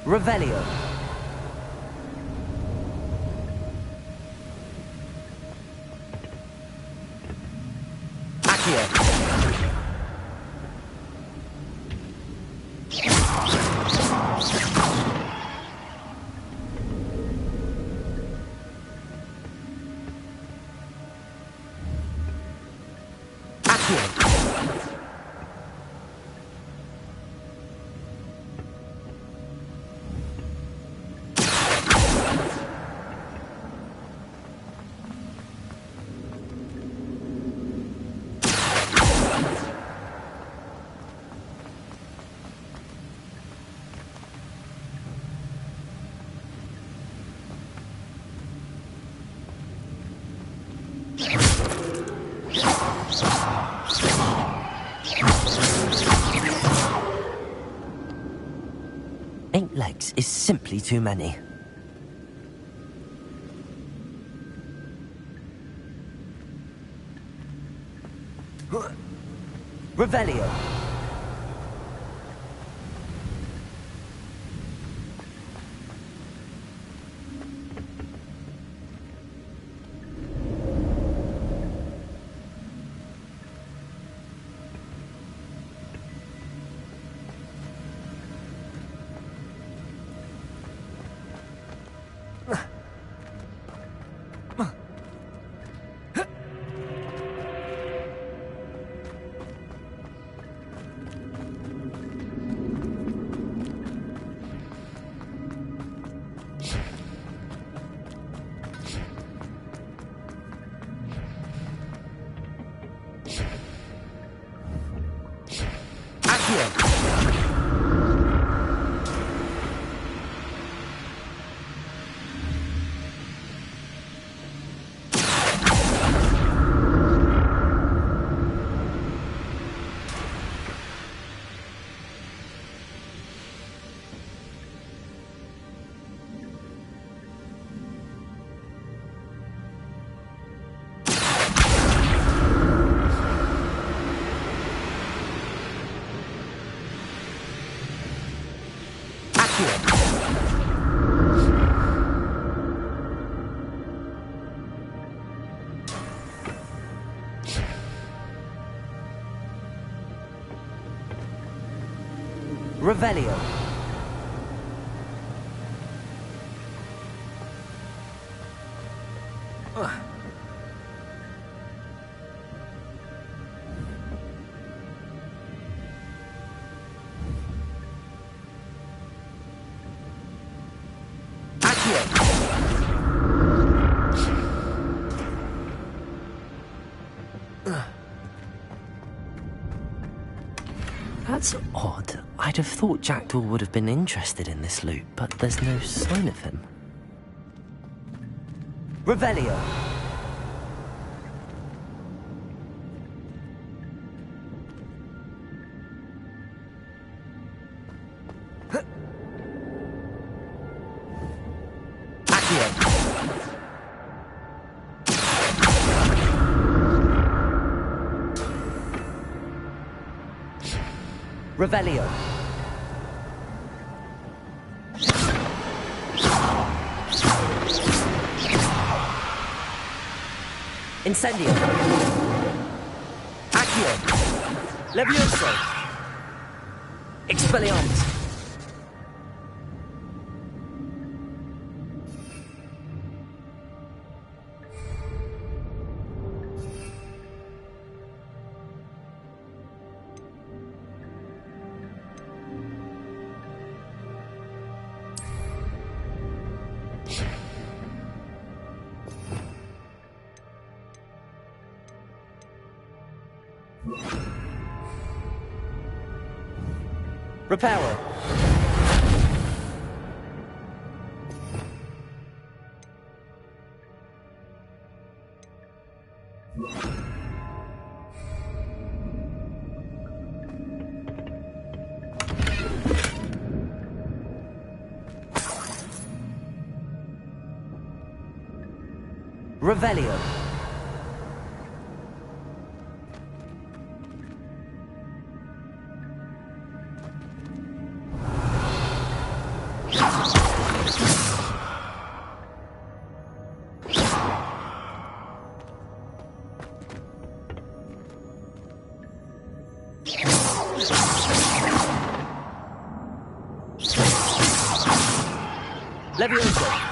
Revelio. Accio. Eight legs is simply too many. Revelio. Revelio. That's odd. I'd have thought Jackdaw would have been interested in this loot, but there's no sign of him. Revelio. Revelio. Incendio. Accio. Levioso. Expelliarmus. Repower. Revelio. Levioso.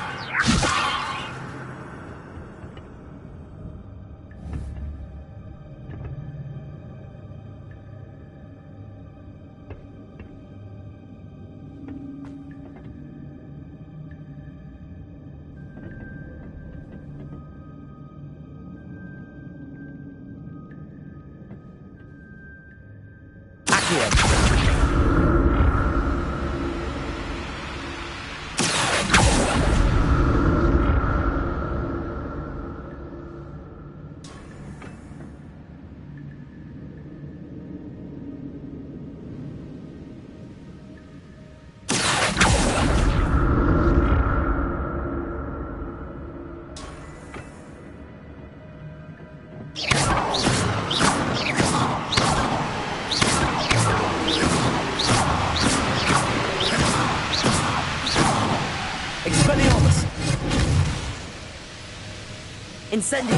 Incendio!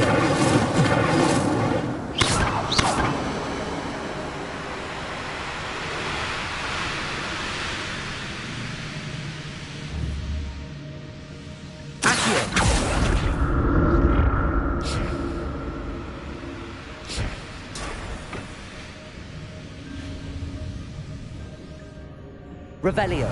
Accio! Revelio.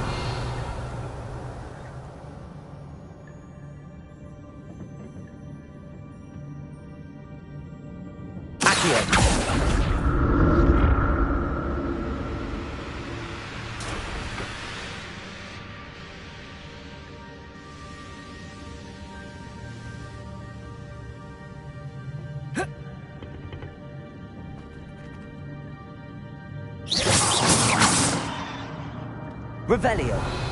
Revelio.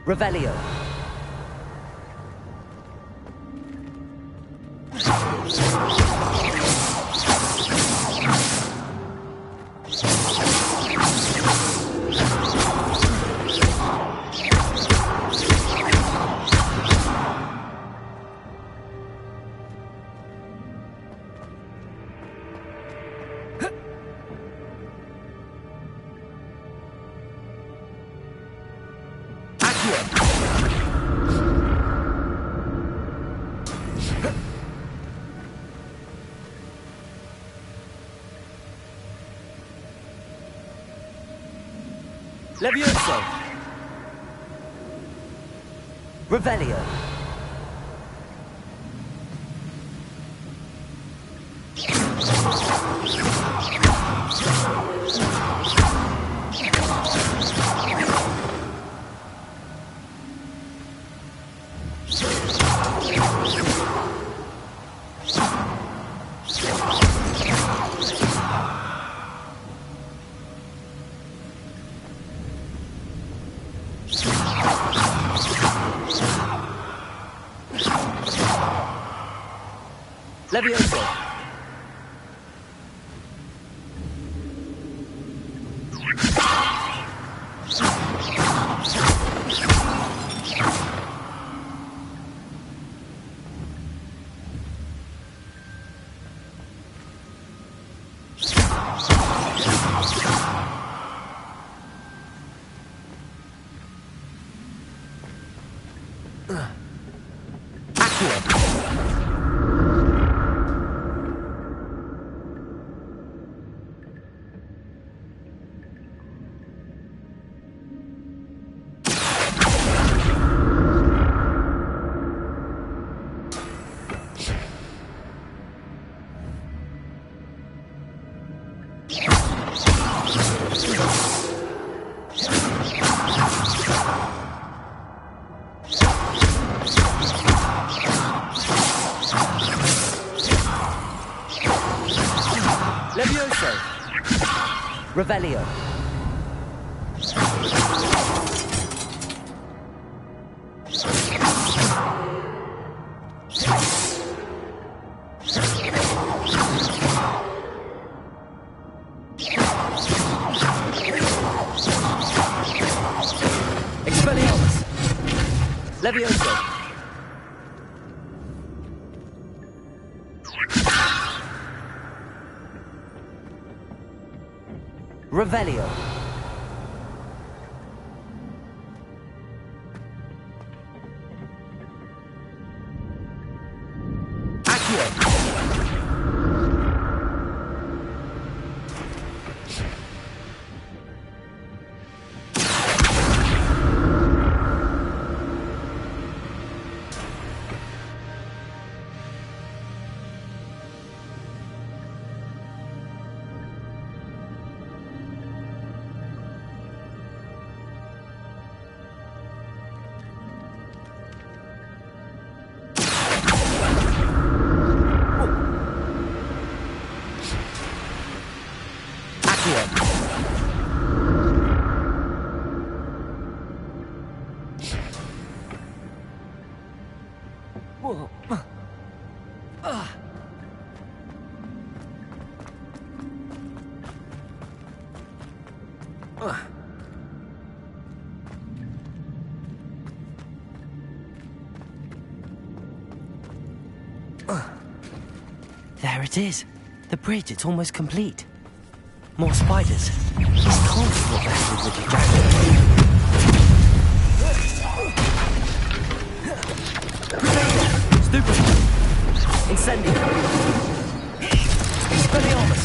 Revelio. Levioso. Revelio. Levioso. Levioso! Revelio! Expelliarmus! Levioso! Revelio! There it is. The bridge, it's almost complete. More spiders. He's constantly behaving with the dragon. Stupid. Incendio. Expelliarmus.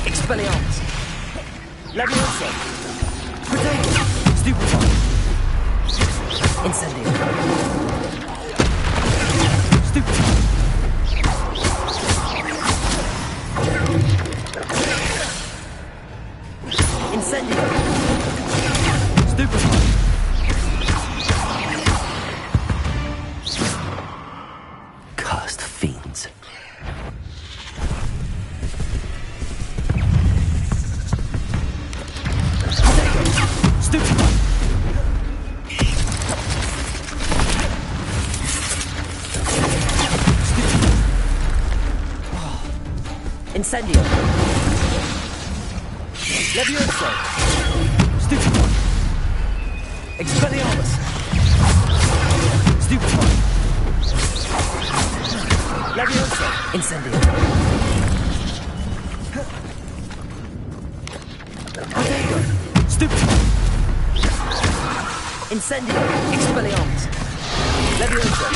Expelliarmus. Levioso. Potato. Stupefy. Incendio. Stupefy. Incendio. Stupefy. Cursed fiends. Incendio. Levioso. Stupefy. Expelliarmus. Stupefy. Levioso. Incendio. Potato. Stupefy. Incendio. Expelliarmus. Levioso.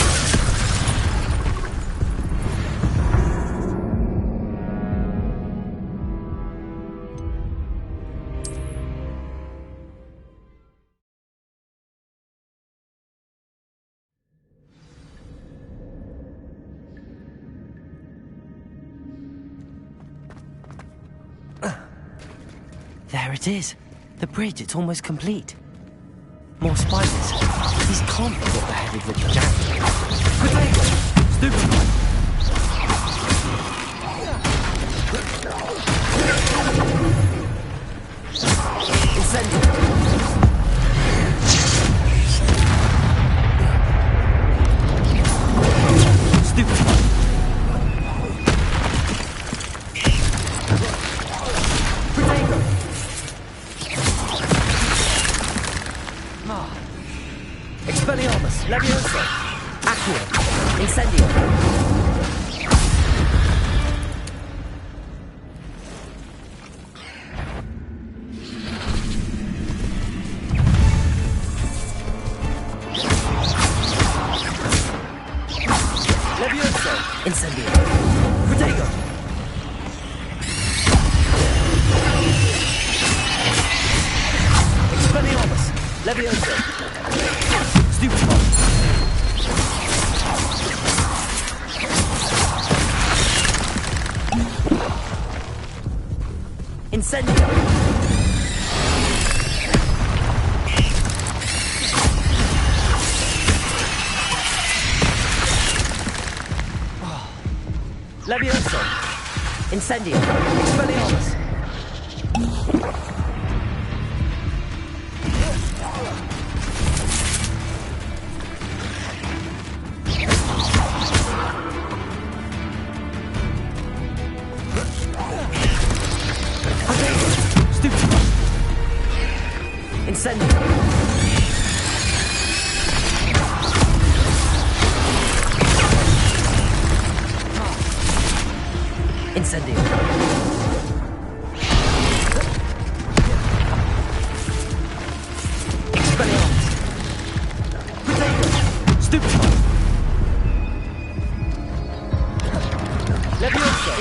There it is. The bridge, it's almost complete. More spiders. He's constantly beheaded with the dragon. Potato! Stupefy! Incendio! Stupefy! Expelliarmus, Levioso, Accio, Incendio. Levioso, Incendio. Protego. Expelliarmus, Levioso. Stupefy. Incendio! Levioso! Incendio! Expelliarmus! Incendio! Incendio! Expelliarmus! Potato! Stupefy! Levioso!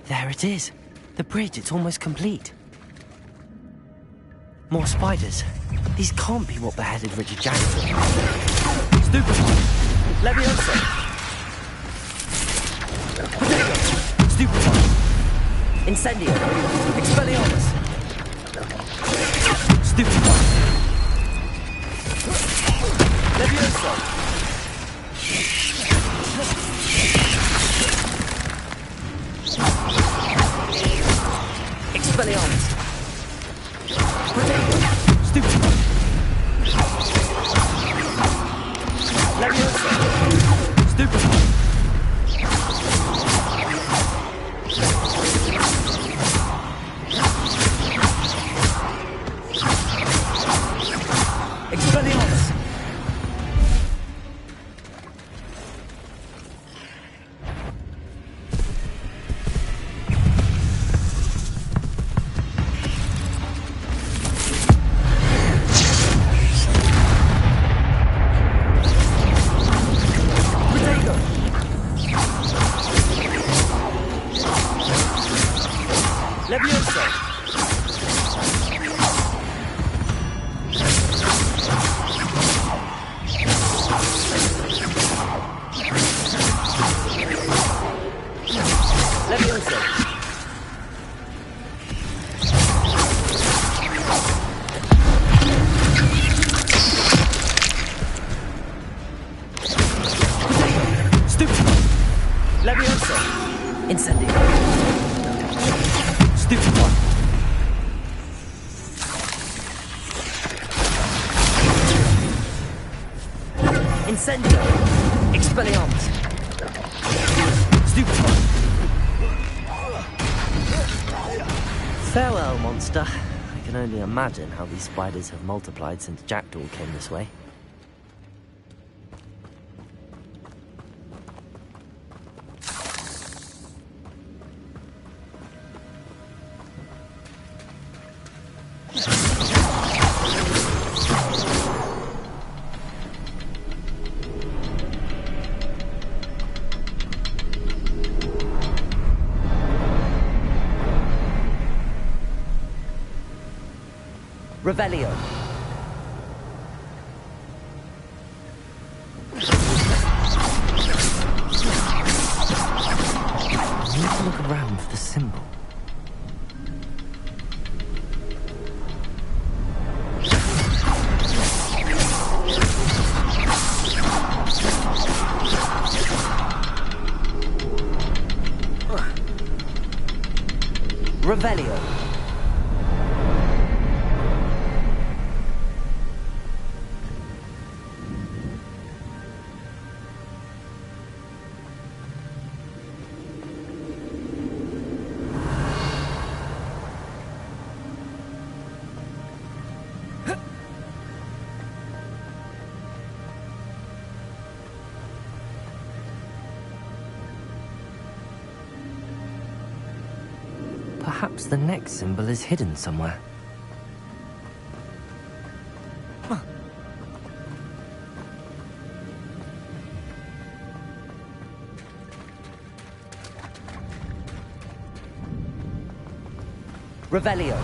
There it is. The bridge, it's almost complete. More spiders. These can't be what beheaded Richard Jackson. Stupefy! Levioso! Potato! Stupefy! Incendio! Expelliarmus! Stupefy! Levioso! Expelliarmus! Potato! Stupefy! Levioso! Stupefy! Expelliarmus! Levioso! Levioso! Stupefy! Levioso! Incendio! Stupefy! Incendio! Expelliarmus! Stupefy! Farewell, monster. I can only imagine how these spiders have multiplied since Jackdaw came this way. Revelio! I need to look around for the symbol. Revelio! Perhaps the next symbol is hidden somewhere. Revelio.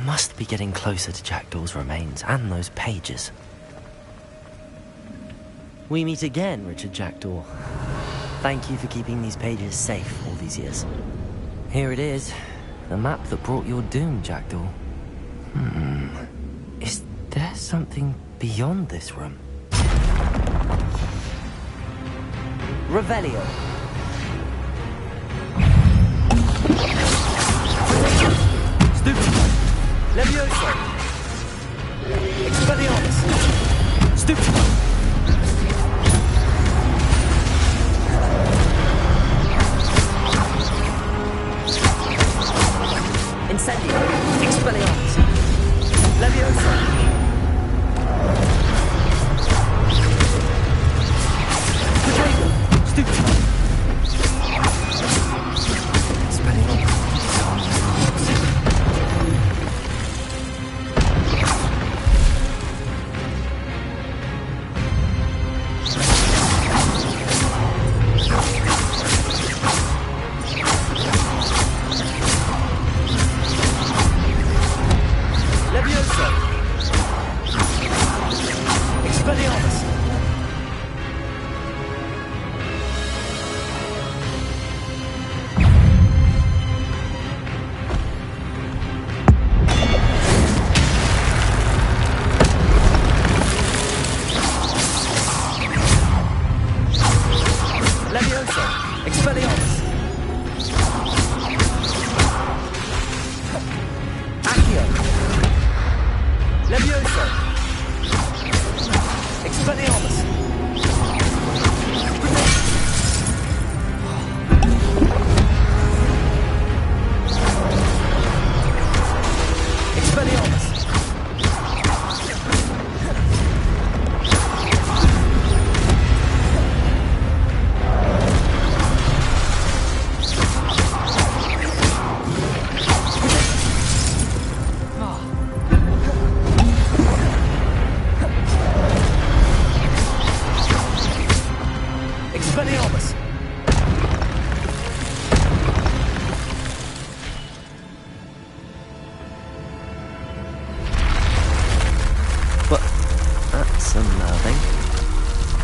Must be getting closer to Jackdaw's remains and those pages. We meet again, Richard Jackdaw. Thank you for keeping these pages safe all these years. Here it is, the map that brought your doom, Jackdaw. Is there something beyond this room? Revelio. Levioso! Expelliarmus! Stupefy! Incendio! Expelliarmus! Levioso! Potato! Stupefy!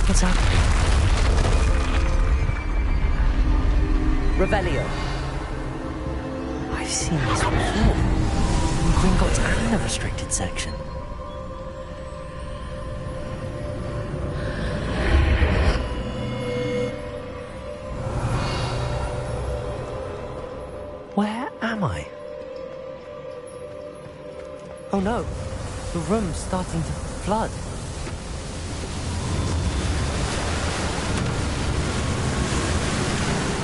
What's happening? Revelio. I've seen this before. In Gringotts and the restricted section. Where am I? Oh no, the room's starting to flood.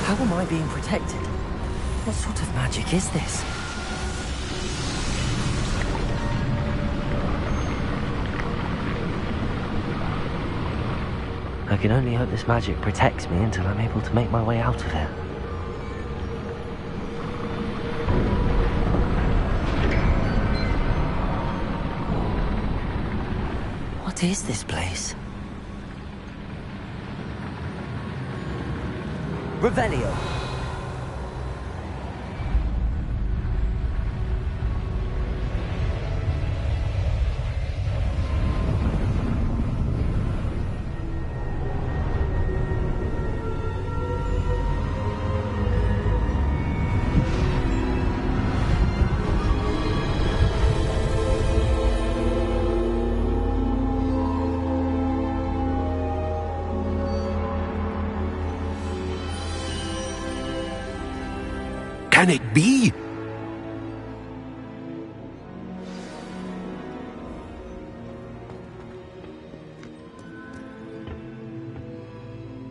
How am I being protected? What sort of magic is this? I can only hope this magic protects me until I'm able to make my way out of here. What is this place? Revelio. Can it be?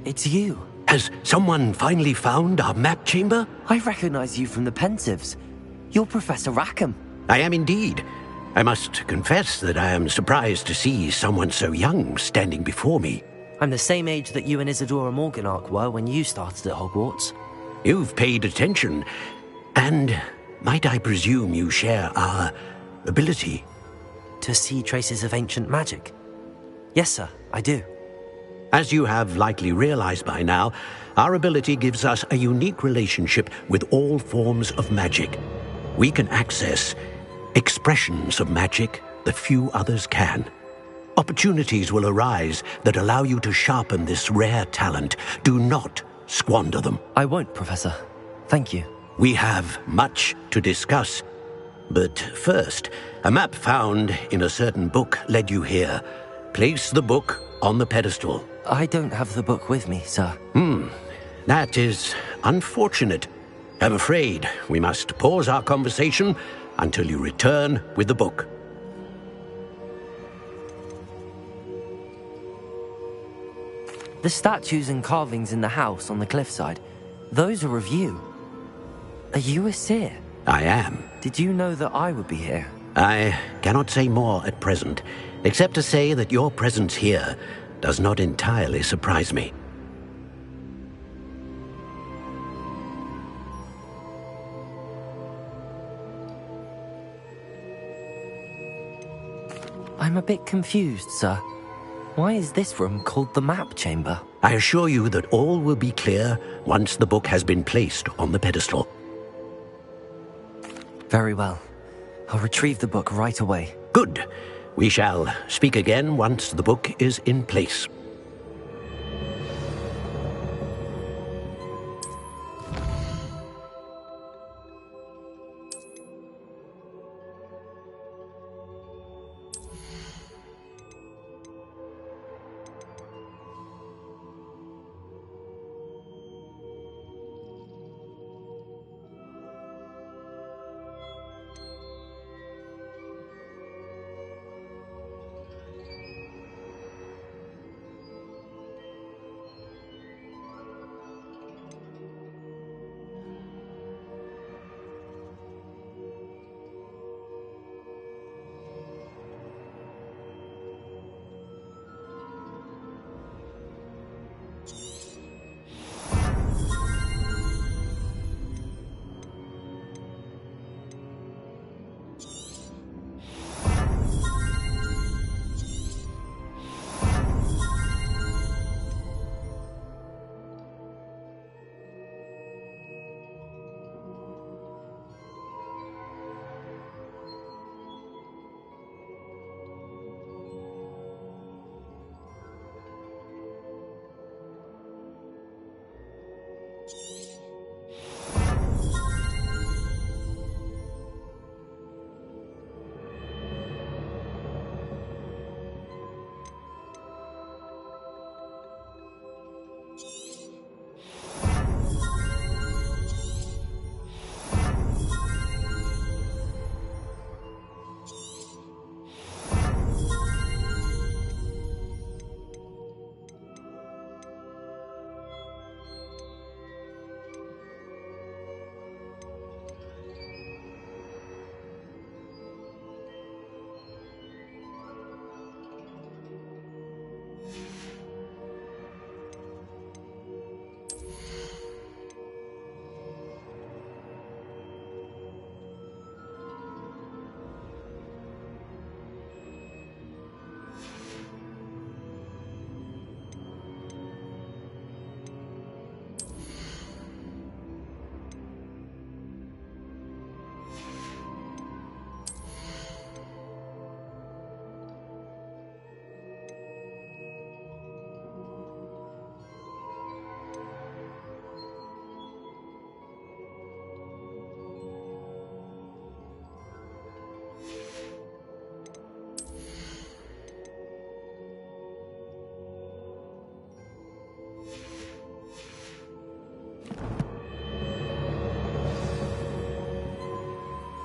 It's you. Has someone finally found our map chamber? I recognize you from the Pensieves. You're Professor Rackham. I am indeed. I must confess that I am surprised to see someone so young standing before me. I'm the same age that you and Isadora Morganach were when you started at Hogwarts. You've paid attention. And might I presume you share our ability? To see traces of ancient magic? Yes, sir, I do. As you have likely realized by now, our ability gives us a unique relationship with all forms of magic. We can access expressions of magic that few others can. Opportunities will arise that allow you to sharpen this rare talent. Do not squander them. I won't, Professor. Thank you. We have much to discuss. But first, a map found in a certain book led you here. Place the book on the pedestal. I don't have the book with me, sir. That is unfortunate. I'm afraid we must pause our conversation until you return with the book. The statues and carvings in the house on the cliffside, those are of you. Are you a seer? I am. Did you know that I would be here? I cannot say more at present, except to say that your presence here does not entirely surprise me. I'm a bit confused, sir. Why is this room called the map chamber? I assure you that all will be clear once the book has been placed on the pedestal. Very well. I'll retrieve the book right away. Good. We shall speak again once the book is in place.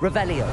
Revelio.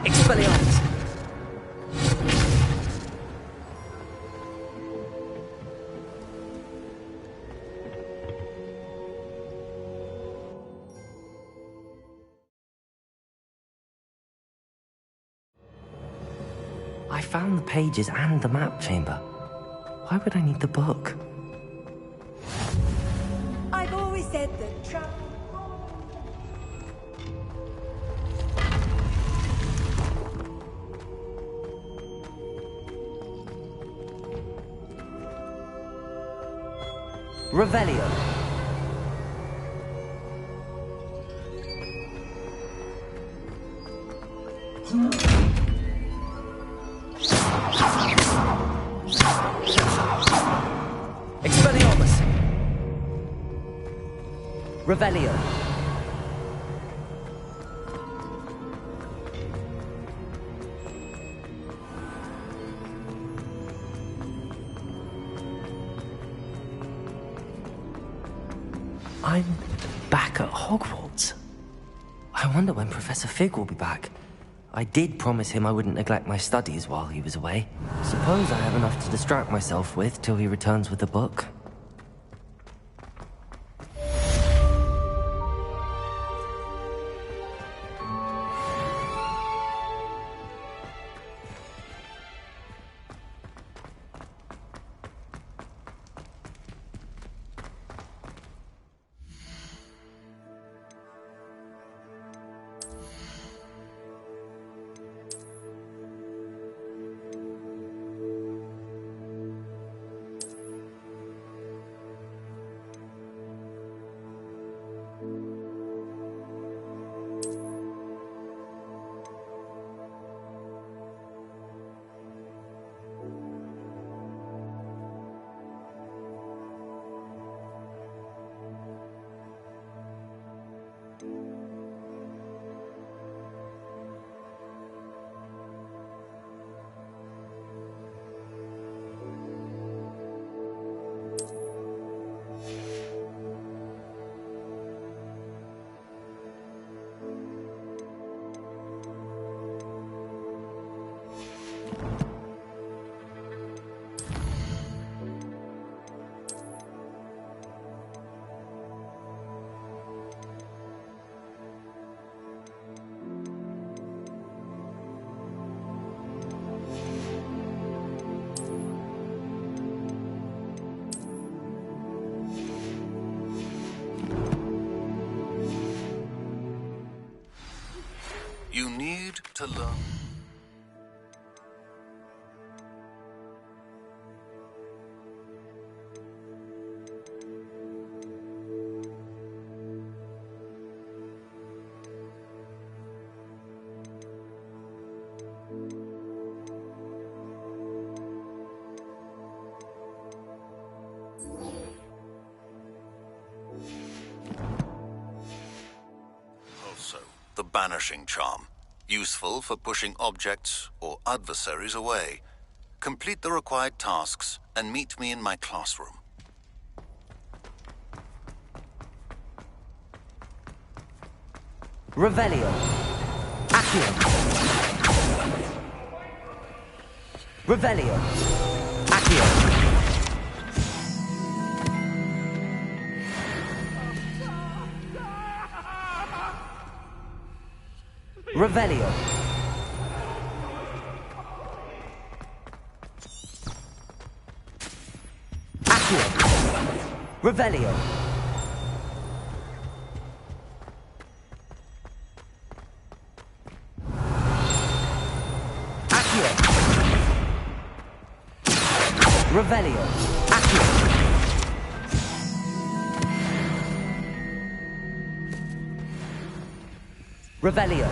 Expelliarmus. I found the pages and the map chamber. Why would I need the book? I've always said that travel... Revelio. Expelliarmus. Revelio. I'm back at Hogwarts. I wonder when Professor Fig will be back. I did promise him I wouldn't neglect my studies while he was away. Suppose I have enough to distract myself with till he returns with the book. to learn. Also, the banishing charm. Useful for pushing objects or adversaries away. Complete the required tasks and meet me in my classroom. Revelio. Accio. Revelio. Accio. Revelio. Accio. Revelio. Accio. Revelio. Accio. Revelio.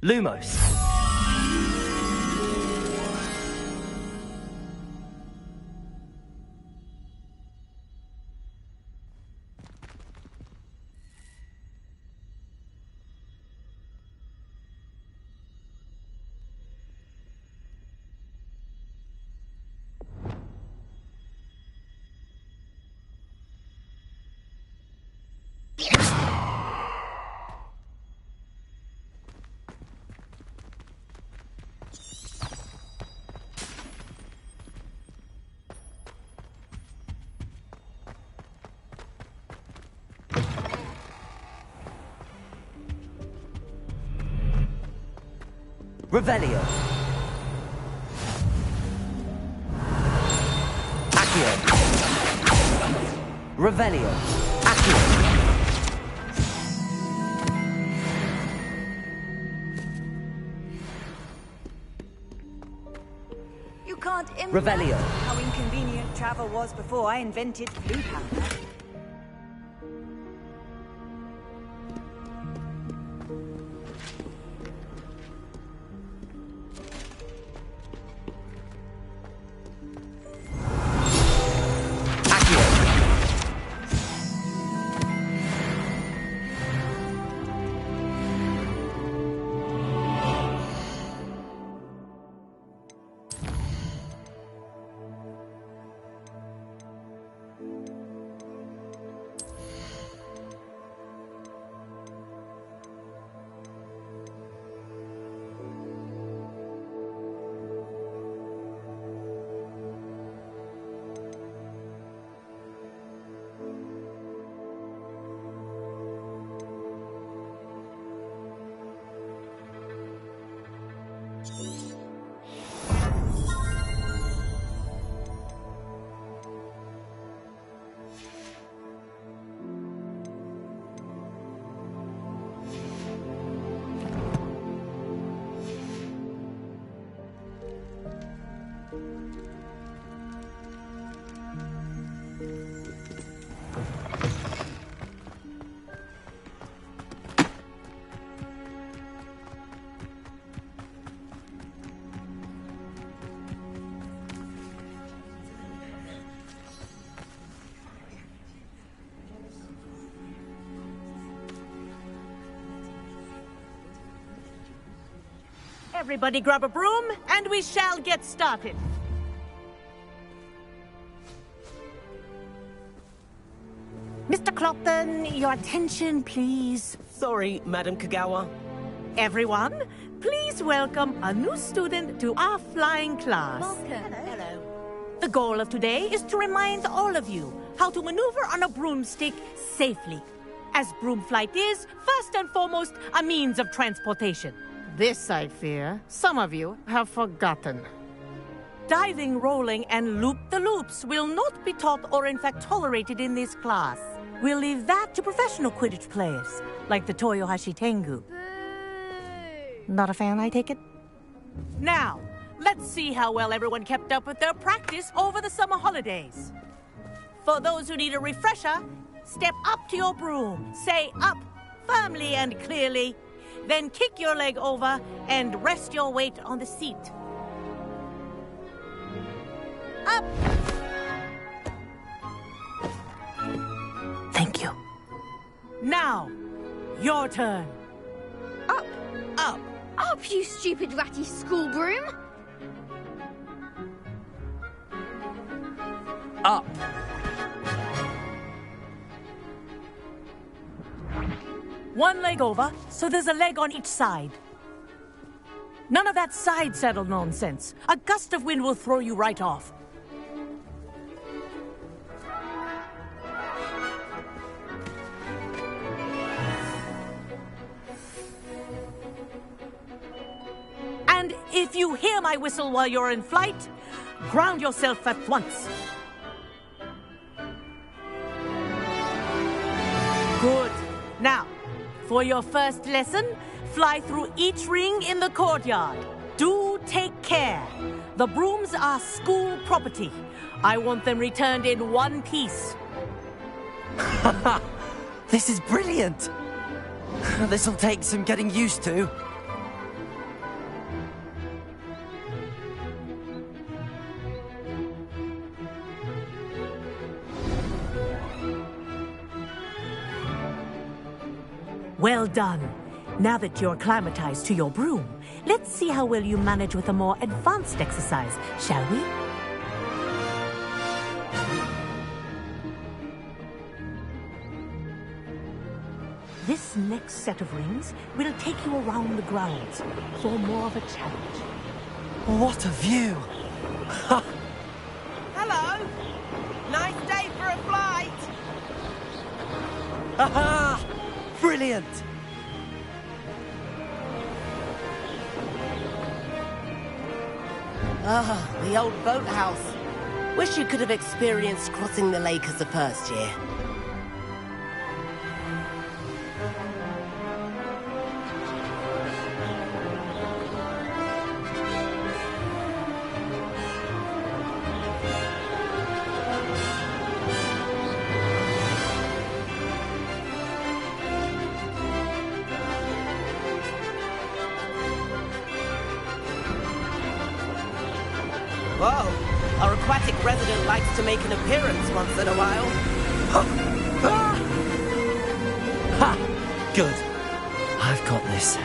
Lumos. Revelio. Accio. Revelio. Accio. You can't Revelio. imagine how inconvenient travel was before I invented blue powder. Everybody grab a broom, and we shall get started. Mr. Clopton, your attention, please. Sorry, Madam Kagawa. Everyone, please welcome a new student to our flying class. Welcome. Hello. The goal of today is to remind all of you how to maneuver on a broomstick safely, as broom flight is, first and foremost, a means of transportation. This, I fear, some of you have forgotten. Diving, rolling, and loop-the-loops will not be taught or in fact tolerated in this class. We'll leave that to professional Quidditch players, like the Toyohashi Tengu. Not a fan, I take it? Now, let's see how well everyone kept up with their practice over the summer holidays. For those who need a refresher, step up to your broom, say up firmly and clearly, then kick your leg over and rest your weight on the seat. Up! Thank you. Now, your turn. Up. Up. Up, you stupid ratty school broom. Up. One leg over, so there's a leg on each side. None of that side saddle nonsense. A gust of wind will throw you right off. And if you hear my whistle while you're in flight, ground yourself at once. Good. Now, for your first lesson, fly through each ring in the courtyard. Do take care. The brooms are school property. I want them returned in one piece. This is brilliant! This'll take some getting used to. Well done. Now that you're acclimatized to your broom, let's see how well you manage with a more advanced exercise, shall we? This next set of rings will take you around the grounds for more of a challenge. What a view! Hello! Nice day for a flight! Aha! Brilliant! Ah, the old boathouse. Wish you could have experienced crossing the lake as a first year. Whoa, our aquatic resident likes to make an appearance once in a while. Ha! Good. I've got this.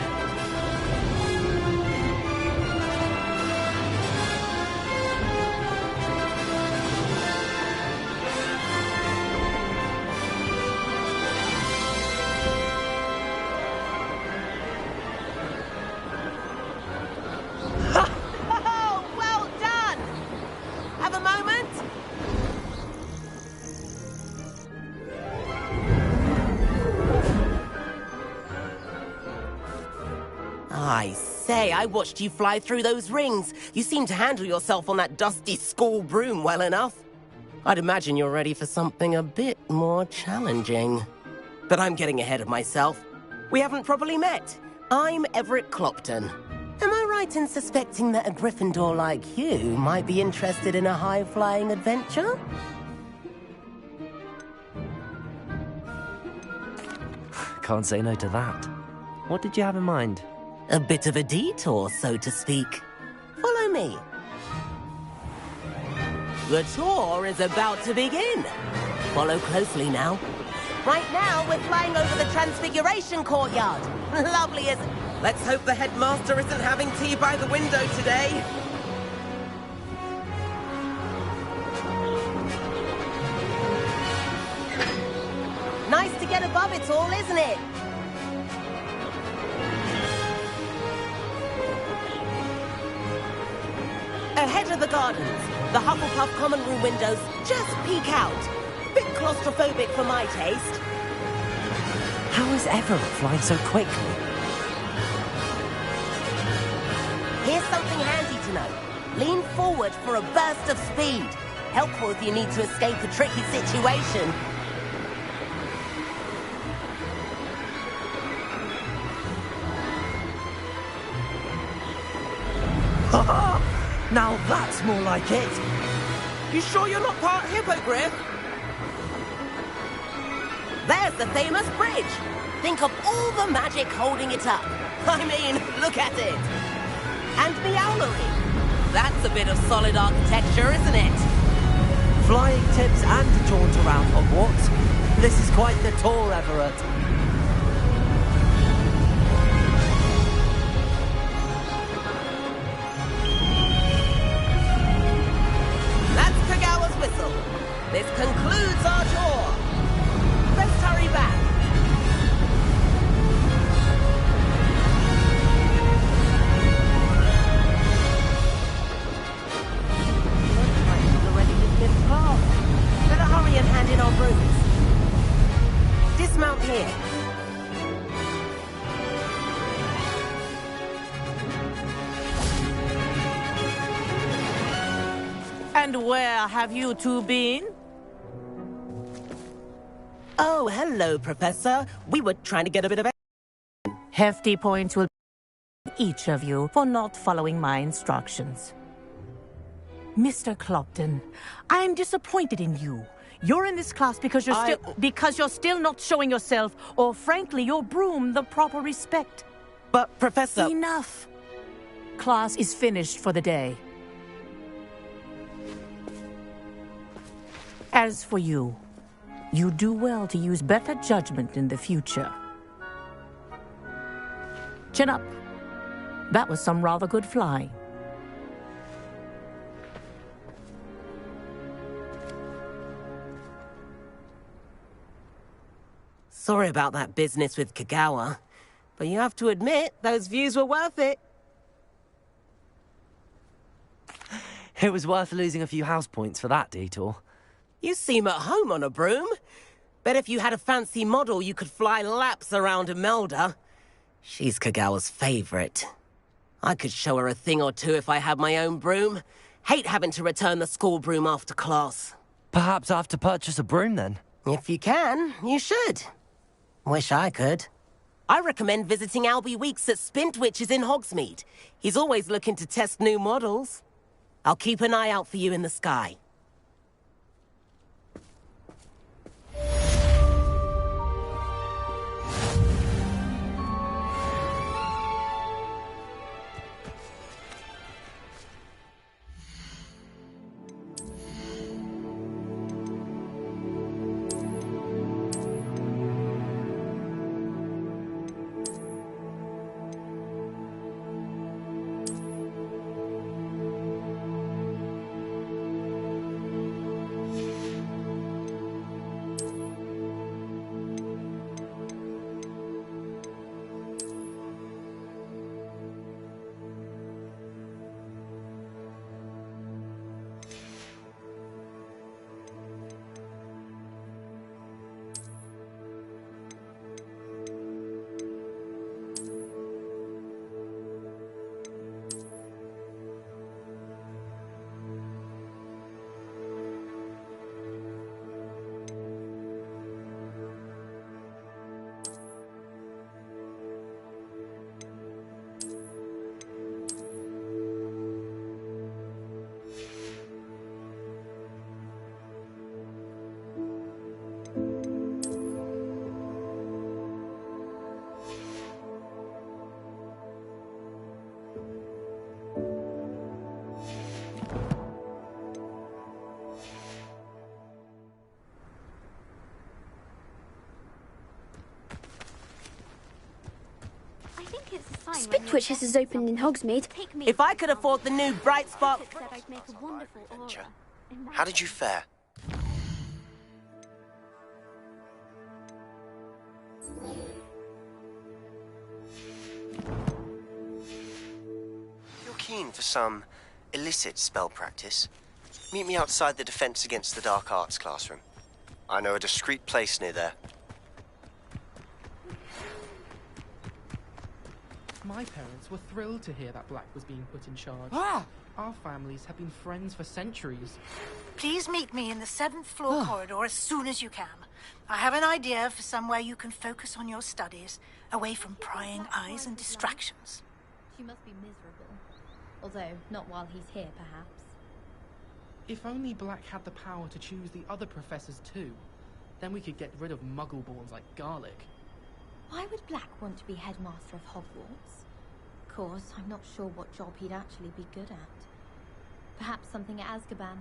I say, I watched you fly through those rings. You seem to handle yourself on that dusty school broom well enough. I'd imagine you're ready for something a bit more challenging. But I'm getting ahead of myself. We haven't properly met. I'm Everett Clopton. Am I right in suspecting that a Gryffindor like you might be interested in a high-flying adventure? Can't say no to that. What did you have in mind? A bit of a detour, so to speak. Follow me. The tour is about to begin. Follow closely now. Right now, we're flying over the Transfiguration Courtyard. Lovely, isn't it? Let's hope the headmaster isn't having tea by the window today. right above it all, isn't it? Ahead of the gardens, the Hufflepuff common room windows just peek out. Bit claustrophobic for my taste. How is Everett flying so quickly? Here's something handy to know. Lean forward for a burst of speed. Helpful if you need to escape a tricky situation. Now that's more like it. You sure you're not part hippogriff? There's the famous bridge. Think of all the magic holding it up. I mean, look at it. And the owlery. That's a bit of solid architecture, isn't it? Flying tips and a jaunt around Hogwarts. This is quite the tour, Everett. That's Kagawa's whistle. This concludes our tour. Let's hurry back. Better hurry and hand in our brooms. Dismount here. And where have you two been? Oh, hello, Professor. We were trying to get a bit of... Hefty points will be each of you for not following my instructions. Mr. Clopton, I'm disappointed in you. You're in this class because you're still not showing yourself, or frankly, your broom the proper respect. But, Professor... Enough. Class is finished for the day. As for you, you do well to use better judgment in the future. Chin up. That was some rather good flying. Sorry about that business with Kagawa, but you have to admit, those views were worth it. It was worth losing a few house points for that detour. You seem at home on a broom. Bet if you had a fancy model, you could fly laps around Imelda. She's Kagawa's favorite. I could show her a thing or two if I had my own broom. Hate having to return the school broom after class. Perhaps I have to purchase a broom then? If you can, you should. Wish I could. I recommend visiting Albie Weeks at Spintwitches in Hogsmeade. He's always looking to test new models. I'll keep an eye out for you in the sky. Spintwitches is opened in Hogsmeade. If I could afford the new Bright Spark... How did you fare? some illicit spell practice, meet me outside the Defense Against the Dark Arts classroom. I know a discreet place near there. My parents were thrilled to hear that Black was being put in charge. Ah! Our families have been friends for centuries. Please meet me in the 7th floor corridor as soon as you can. I have an idea for somewhere you can focus on your studies, away from prying eyes and distractions. She must be miserable. Although, not while he's here, perhaps. If only Black had the power to choose the other professors too, then we could get rid of muggle-borns like Garlic. Why would Black want to be headmaster of Hogwarts? Of course, I'm not sure what job he'd actually be good at. Perhaps something at Azkaban.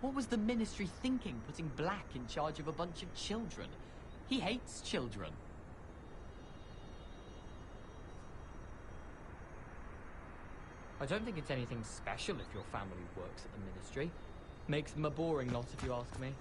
What was the Ministry thinking, putting Black in charge of a bunch of children? He hates children. I don't think it's anything special if your family works at the Ministry. Makes them a boring lot if you ask me.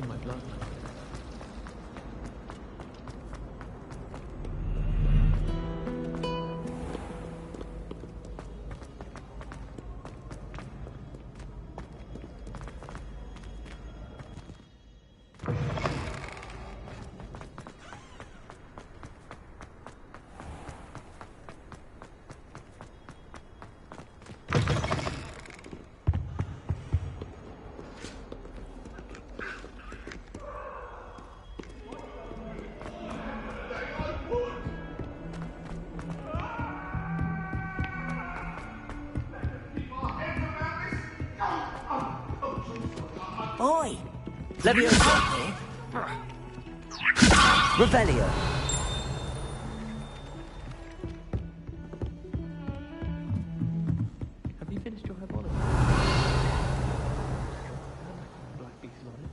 In my blood. Oi! Leviosa! Revelio! Have you finished your herbology? Black beaks on it.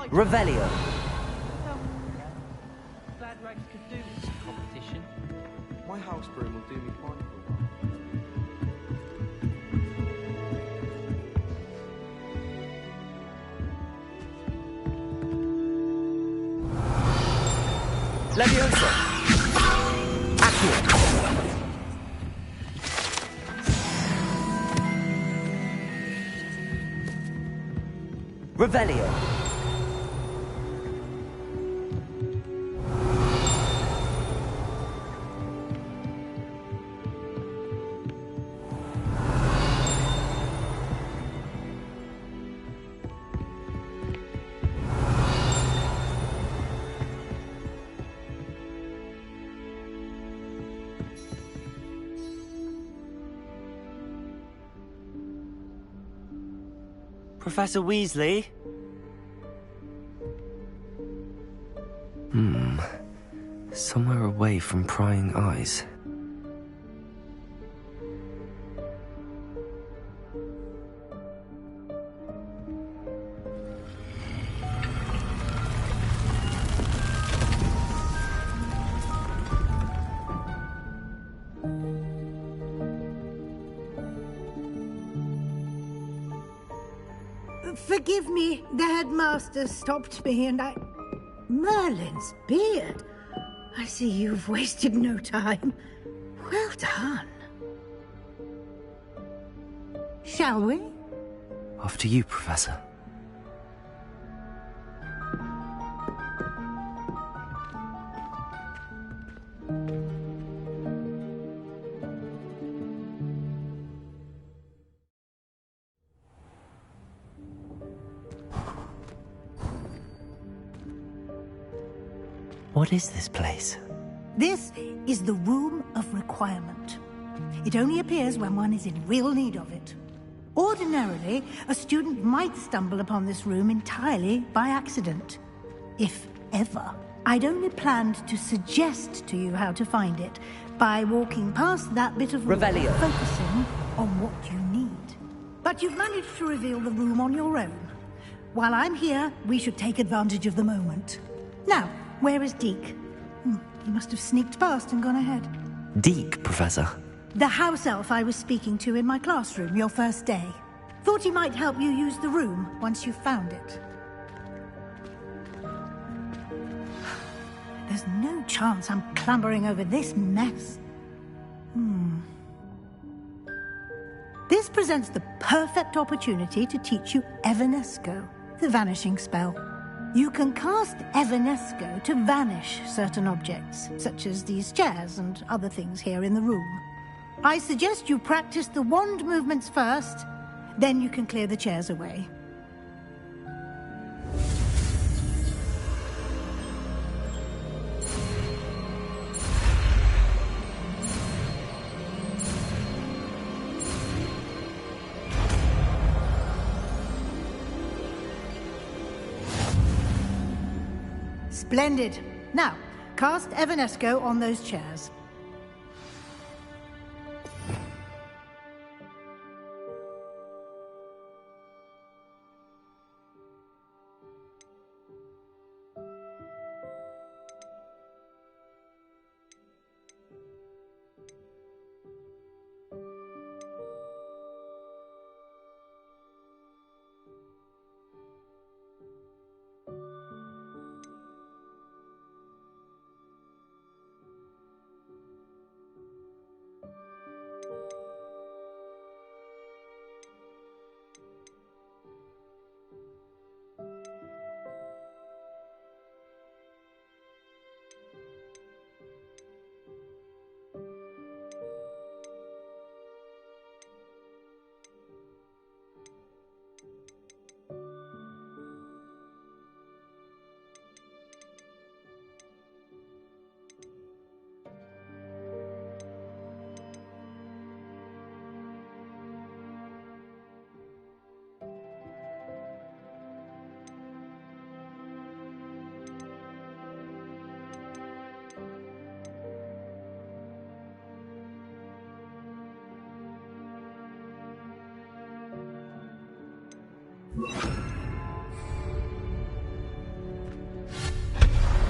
Revelio! Glad Rags could do this competition. My house broom will do me fine for a while. Leviosa! Accio! Revelio! Professor Weasley? away from prying eyes. Forgive me, the headmaster stopped me and I... Merlin's beard. I see you've wasted no time. Well done. Shall we? After you, Professor. What is this place? This is the Room of Requirement. It only appears when one is in real need of it. Ordinarily, a student might stumble upon this room entirely by accident. If ever. I'd only planned to suggest to you how to find it by walking past that bit of room, Revelio. focusing on what you need. But you've managed to reveal the room on your own. While I'm here, we should take advantage of the moment. Now, where is Deke? He must have sneaked past and gone ahead. Deke, Professor. The house elf I was speaking to in my classroom your first day. Thought he might help you use the room once you found it. There's no chance I'm clambering over this mess. This presents the perfect opportunity to teach you Evanesco, the vanishing spell. You can cast Evanesco to vanish certain objects, such as these chairs and other things here in the room. I suggest you practice the wand movements first, then you can clear the chairs away. Splendid. Now, cast Evanesco on those chairs.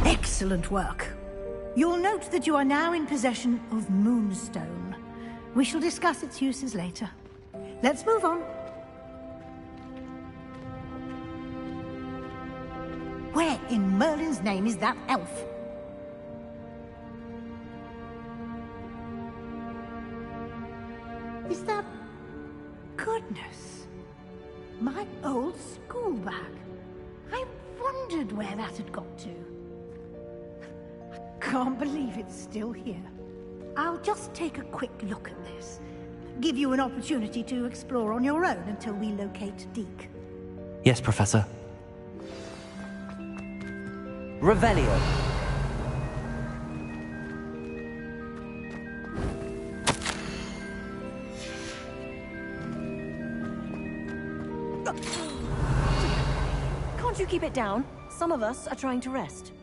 Excellent work. You'll note that you are now in possession of Moonstone. We shall discuss its uses later. Let's move on. Where in Merlin's name is that elf? Is that... Goodness. My old school bag. I wondered where that had got to. I can't believe it's still here. I'll just take a quick look at this. Give you an opportunity to explore on your own until we locate Deke. Yes, Professor. Revelio. Can't you keep it down? Some of us are trying to rest.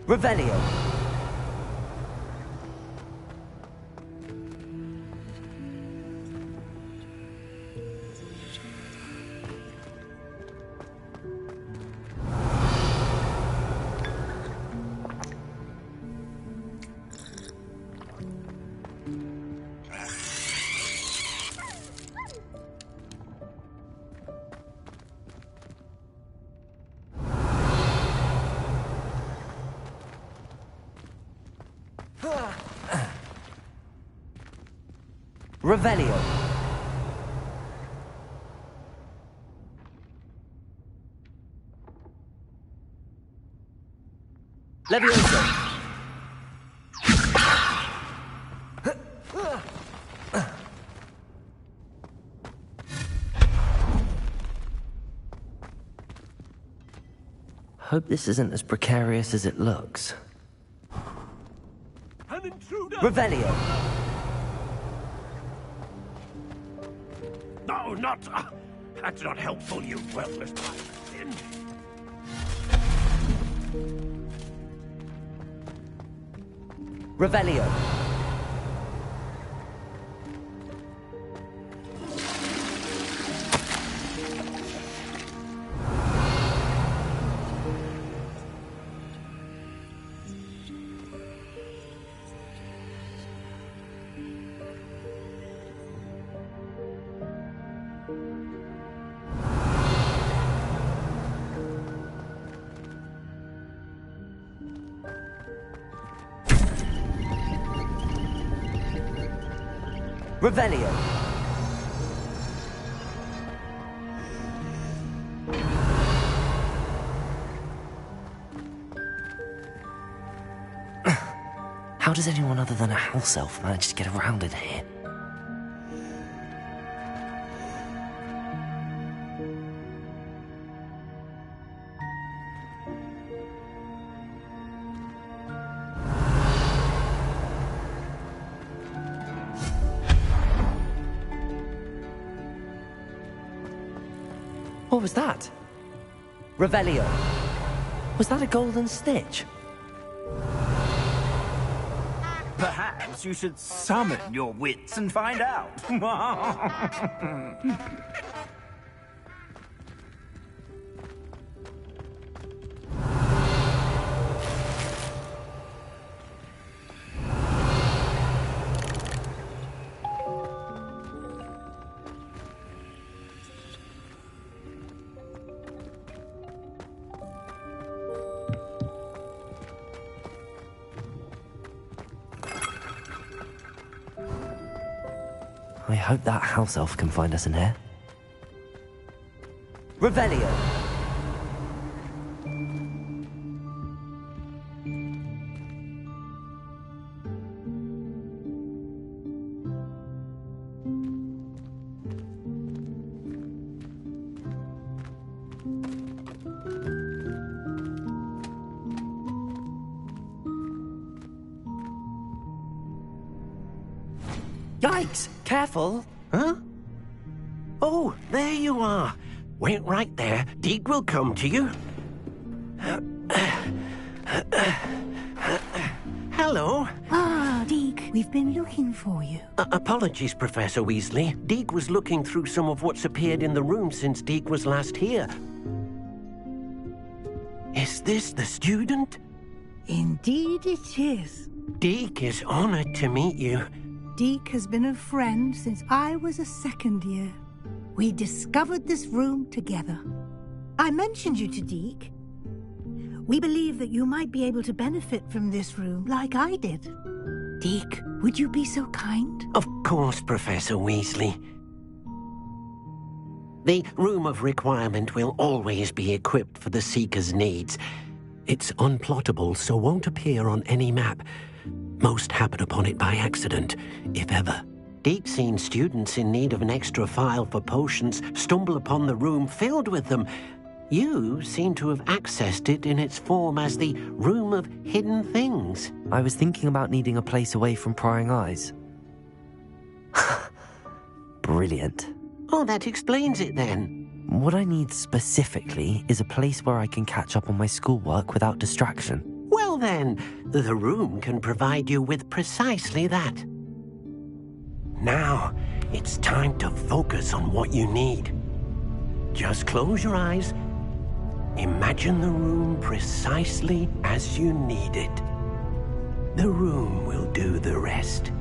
Revelio. Revelio. Levioso. Hope this isn't as precarious as it looks. An intruder! Revelio. No, not... that's not helpful, you worthless bastard. Revelio. Revelio. How does anyone other than a house elf manage to get around in here? What was that? Revelio. Was that a golden stitch? Perhaps you should summon your wits and find out. I hope that house elf can find us in here. Revelio. Yikes! Careful! Huh? Oh, there you are. Wait right there. Deke will come to you. Hello. Ah, Deke, we've been looking for you. Apologies, Professor Weasley. Deke was looking through some of what's appeared in the room since Deke was last here. Is this the student? Indeed it is. Deke is honored to meet you. Deke has been a friend since I was a second year. We discovered this room together. I mentioned you to Deke. We believe that you might be able to benefit from this room like I did. Deke, would you be so kind? Of course, Professor Weasley. The Room of Requirement will always be equipped for the Seeker's needs. It's unplottable, so won't appear on any map. Most happen upon it by accident, if ever. Deke's seen students in need of an extra file for potions stumble upon the room filled with them. You seem to have accessed it in its form as the Room of Hidden Things. I was thinking about needing a place away from prying eyes. Brilliant. Oh, that explains it then. What I need specifically is a place where I can catch up on my schoolwork without distraction. Well Well then, the room can provide you with precisely that. Now, it's time to focus on what you need. Just close your eyes. Imagine the room precisely as you need it. The room will do the rest.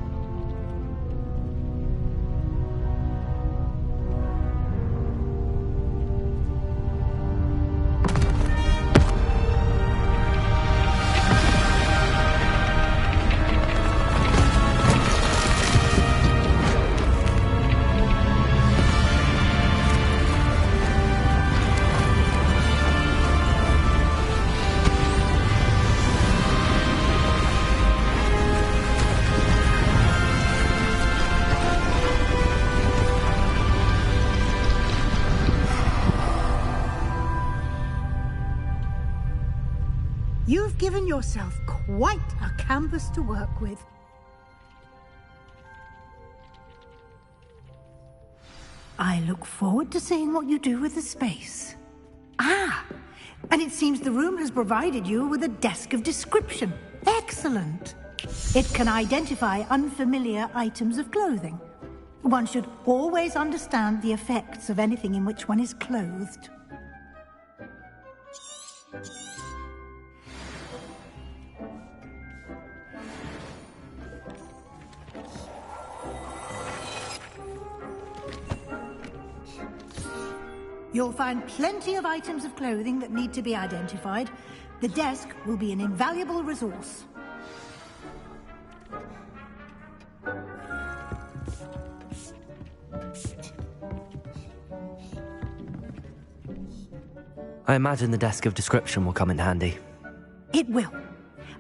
You've given yourself quite a canvas to work with. I look forward to seeing what you do with the space. Ah, and it seems the room has provided you with a desk of description. Excellent. It can identify unfamiliar items of clothing. One should always understand the effects of anything in which one is clothed. You'll find plenty of items of clothing that need to be identified. The desk will be an invaluable resource. I imagine the desk of description will come in handy. It will.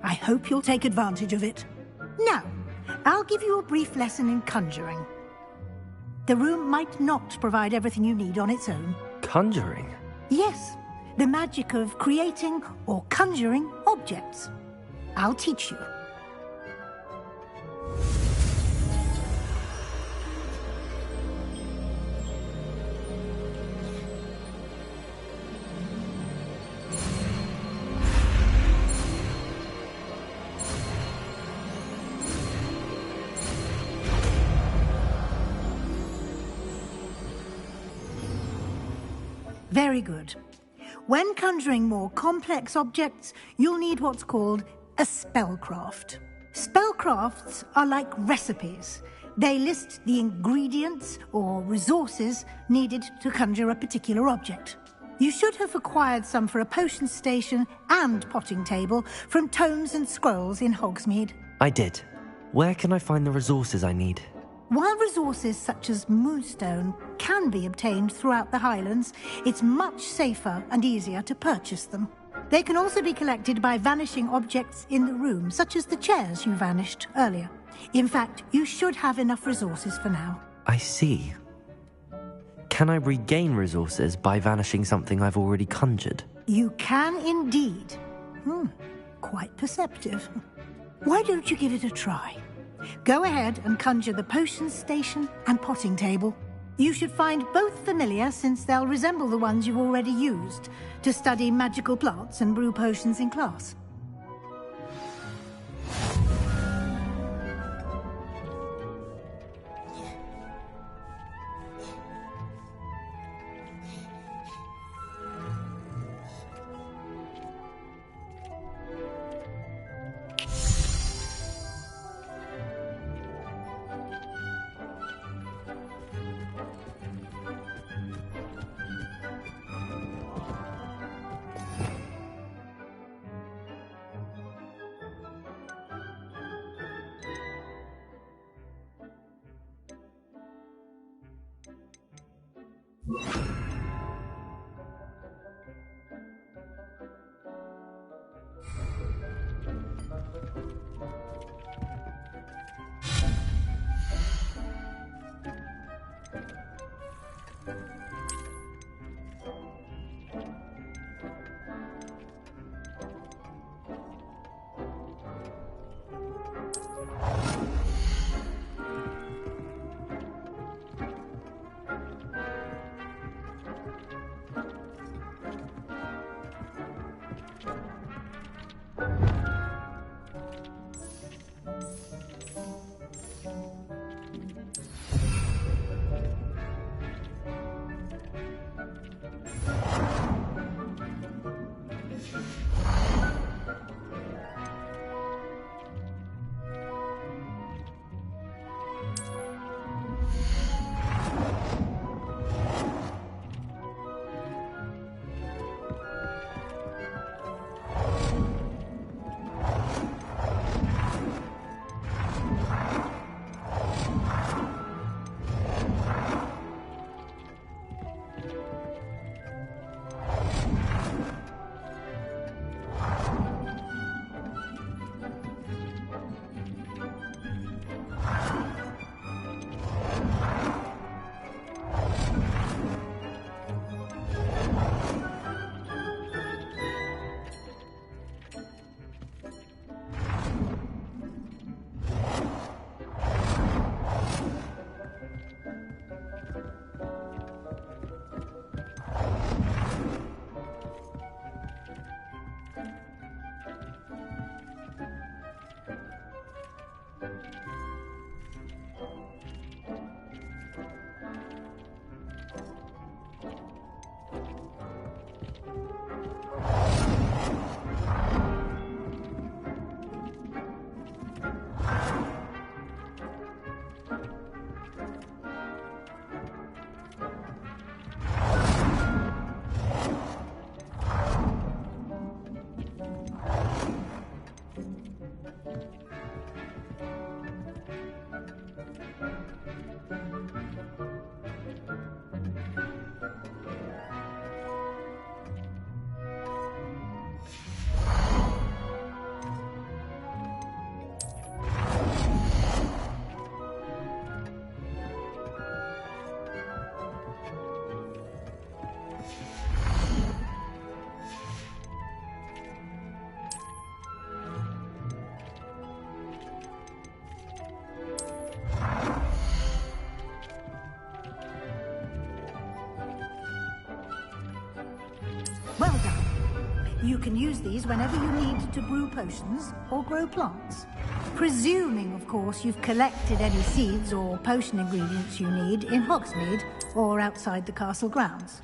I hope you'll take advantage of it. Now, I'll give you a brief lesson in conjuring. The room might not provide everything you need on its own. Conjuring? Yes, the magic of creating or conjuring objects. I'll teach you. Very good. When conjuring more complex objects, you'll need what's called a spellcraft. Spellcrafts are like recipes. They list the ingredients or resources needed to conjure a particular object. You should have acquired some for a potion station and potting table from tomes and scrolls in Hogsmeade. I did. Where can I find the resources I need? While resources such as moonstone can be obtained throughout the Highlands, it's much safer and easier to purchase them. They can also be collected by vanishing objects in the room, such as the chairs you vanished earlier. In fact, you should have enough resources for now. I see. Can I regain resources by vanishing something I've already conjured? You can indeed. Quite perceptive. Why don't you give it a try? Go ahead and conjure the potion station and potting table. You should find both familiar, since they'll resemble the ones you've already used to study magical plants and brew potions in class. You can use these whenever you need to brew potions or grow plants. Presuming, of course, you've collected any seeds or potion ingredients you need in Hogsmeade or outside the castle grounds.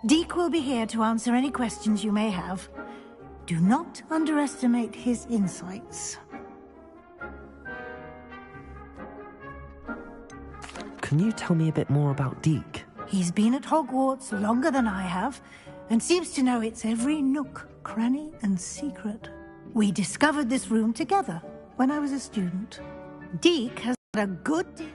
Deke will be here to answer any questions you may have. Do not underestimate his insights. Can you tell me a bit more about Deke? He's been at Hogwarts longer than I have, and seems to know its every nook, cranny, and secret. We discovered this room together when I was a student. Deke has had a good deal.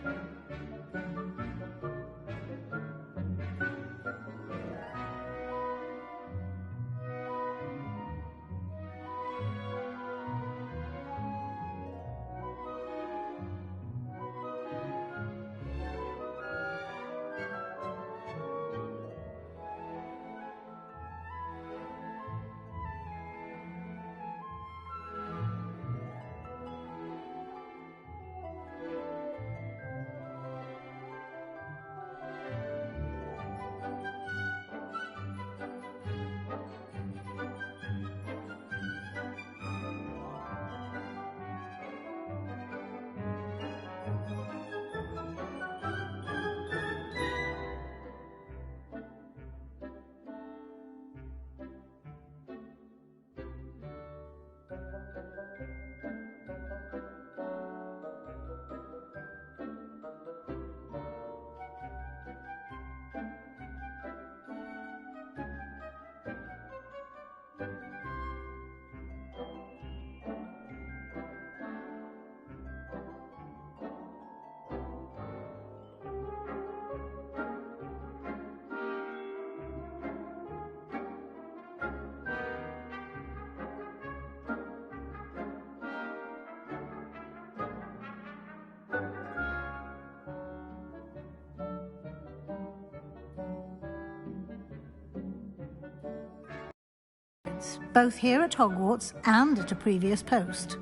Both here at Hogwarts and at a previous post.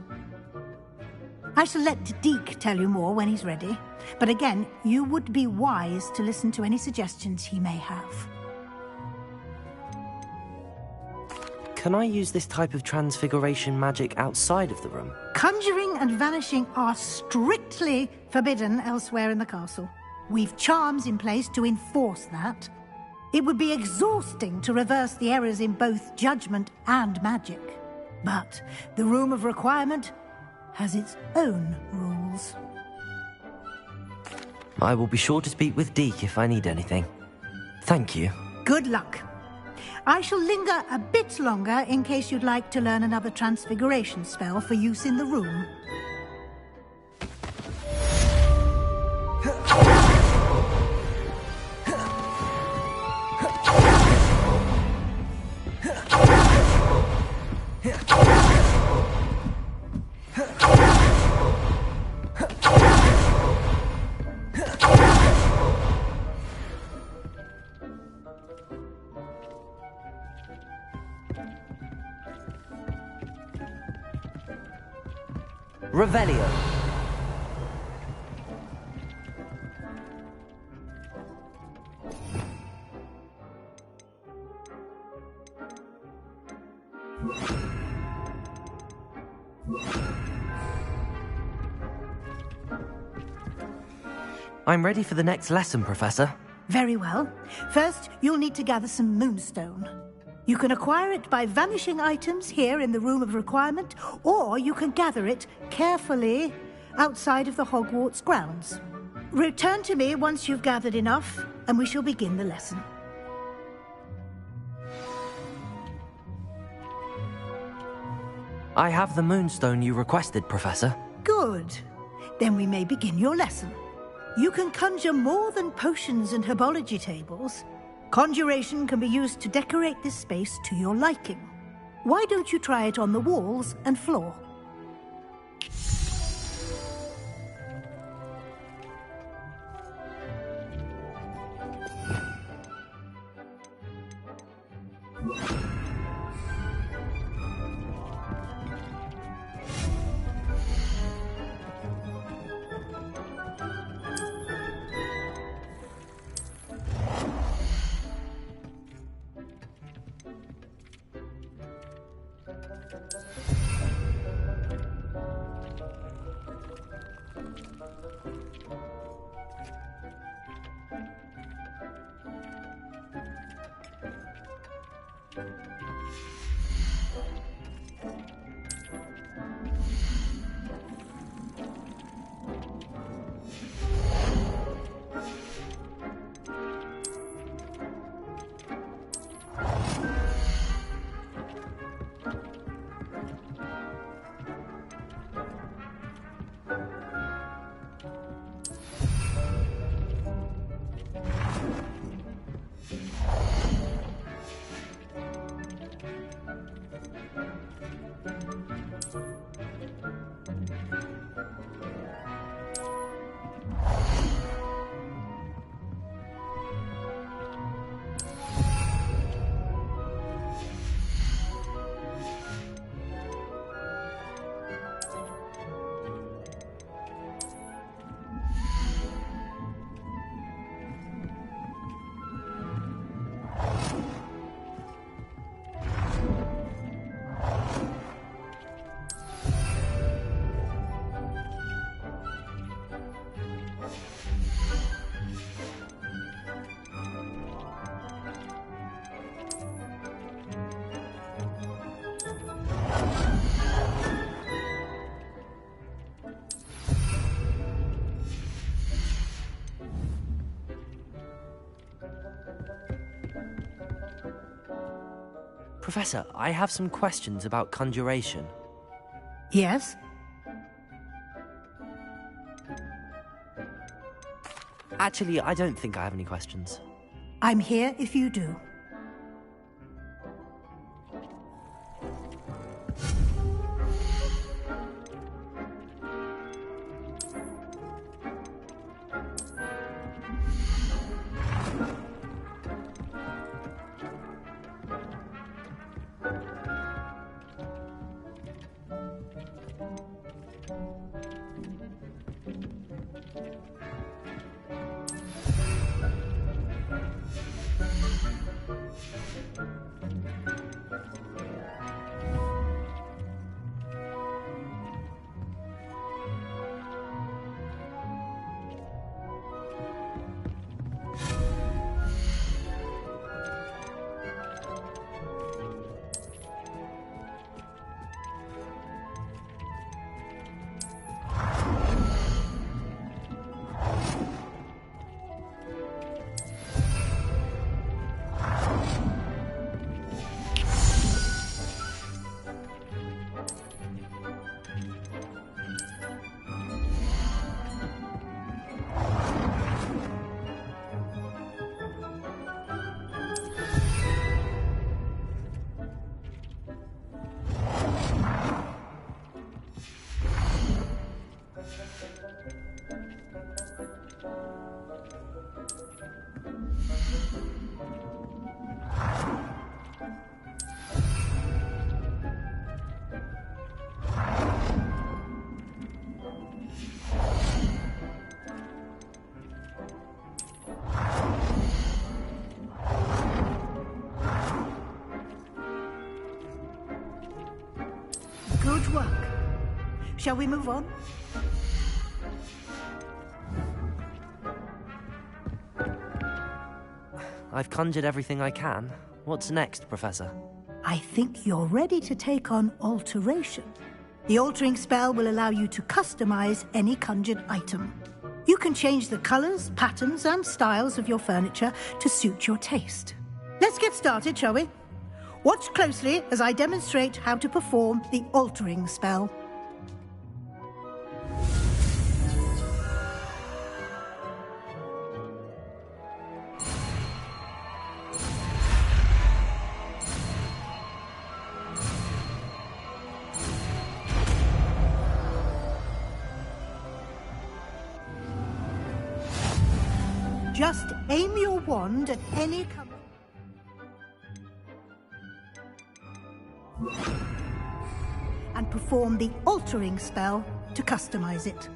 I shall let Deke tell you more when he's ready, but again, you would be wise to listen to any suggestions he may have. Can I use this type of transfiguration magic outside of the room? Conjuring and vanishing are strictly forbidden elsewhere in the castle. We've charms in place to enforce that. It would be exhausting to reverse the errors in both judgment and magic. But the Room of Requirement has its own rules. I will be sure to speak with Deke if I need anything. Thank you. Good luck. I shall linger a bit longer in case you'd like to learn another transfiguration spell for use in the room. Revelio. I'm ready for the next lesson, Professor. Very well. First, you'll need to gather some moonstone. You can acquire it by vanishing items here in the Room of Requirement, or you can gather it carefully outside of the Hogwarts grounds. Return to me once you've gathered enough, and we shall begin the lesson. I have the moonstone you requested, Professor. Good. Then we may begin your lesson. You can conjure more than potions and herbology tables. Conjuration can be used to decorate this space to your liking. Why don't you try it on the walls and floor? Professor, I have some questions about conjuration. Yes? Actually, I don't think I have any questions. I'm here if you do. Good work. Shall we move on? I've conjured everything I can. What's next, Professor? I think you're ready to take on alteration. The altering spell will allow you to customize any conjured item. You can change the colors, patterns, and styles of your furniture to suit your taste. Let's get started, shall we? Watch closely as I demonstrate how to perform the altering spell. Just aim your wand at any color. and perform the altering spell to customize it.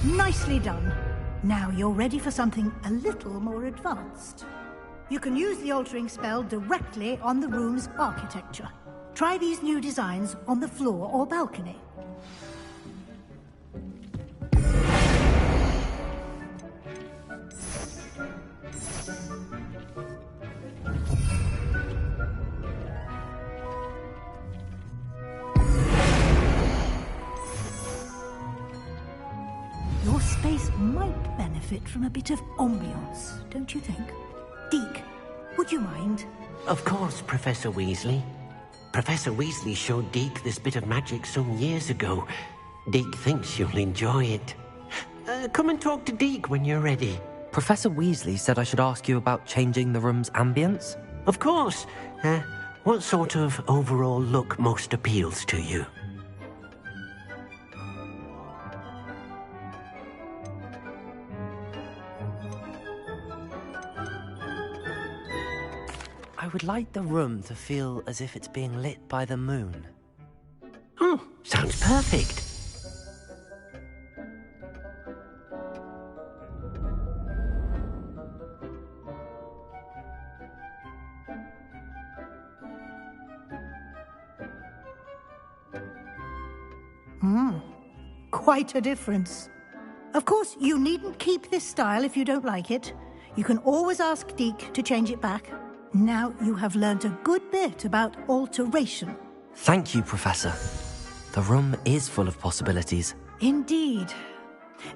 Nicely done. Now you're ready for something a little more advanced. You can use the altering spell directly on the room's architecture. Try these new designs on the floor or balcony. Your space might benefit from a bit of ambiance, don't you think? Deke, would you mind? Of course, Professor Weasley. Professor Weasley showed Deke this bit of magic some years ago. Deke thinks you'll enjoy it. Come and talk to Deke when you're ready. Professor Weasley said I should ask you about changing the room's ambience? Of course. What sort of overall look most appeals to you? I would like the room to feel as if it's being lit by the moon. Oh, sounds perfect. Quite a difference. Of course, you needn't keep this style if you don't like it. You can always ask Deke to change it back. Now you have learnt a good bit about alteration. Thank you, Professor. The room is full of possibilities. Indeed.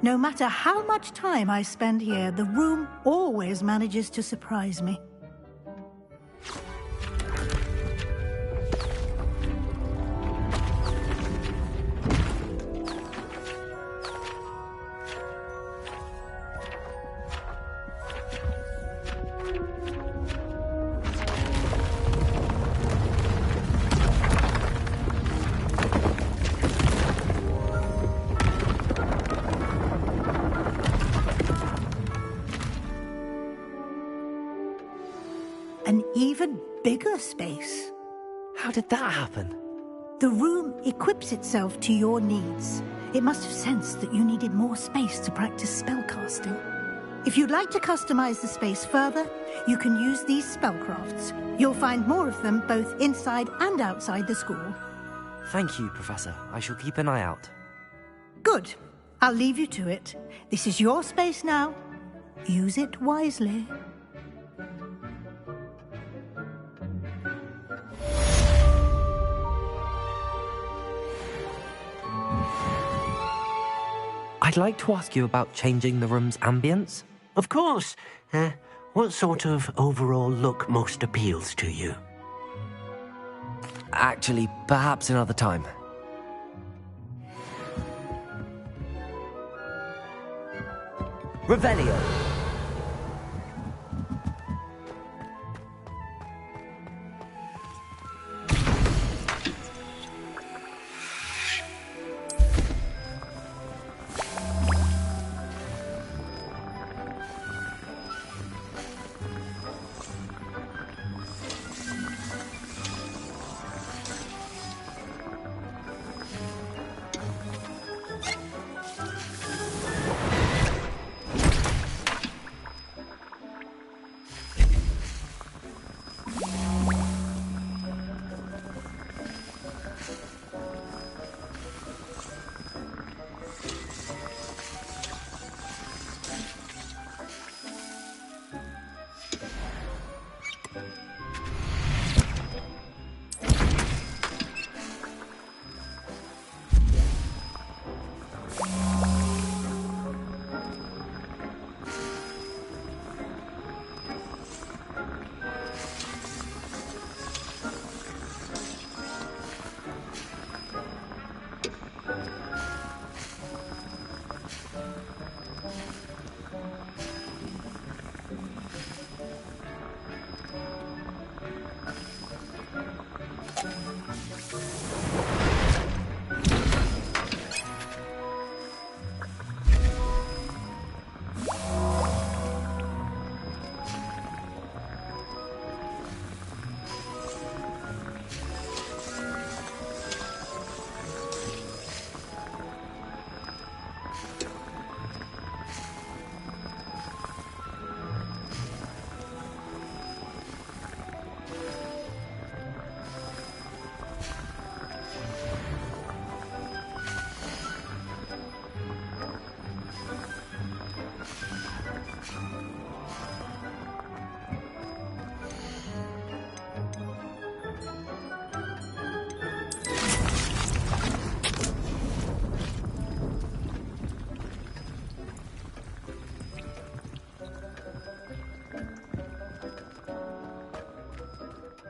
No matter how much time I spend here, the room always manages to surprise me. An even bigger space. How did that happen? The room equips itself to your needs. It must have sensed that you needed more space to practice spellcasting. If you'd like to customize the space further, you can use these spellcrafts. You'll find more of them both inside and outside the school. Thank you, Professor. I shall keep an eye out. Good. I'll leave you to it. This is your space now. Use it wisely. I'd like to ask you about changing the room's ambience. Of course. What sort of overall look most appeals to you? Actually, perhaps another time. Revelio.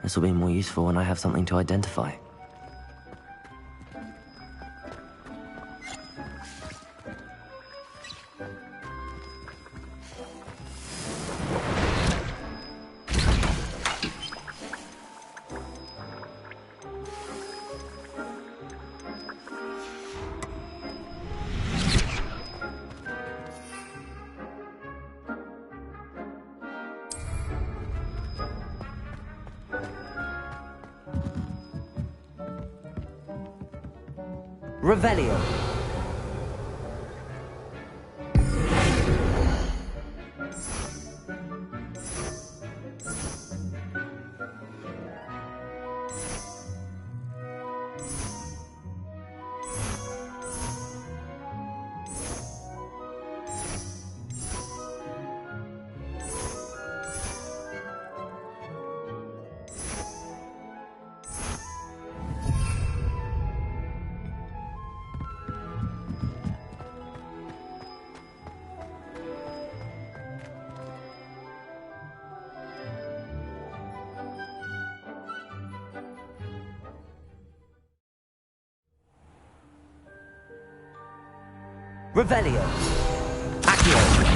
This will be more useful when I have something to identify. Revelio. Revelio. Accio.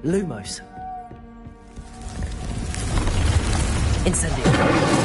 Lumos. Incendio.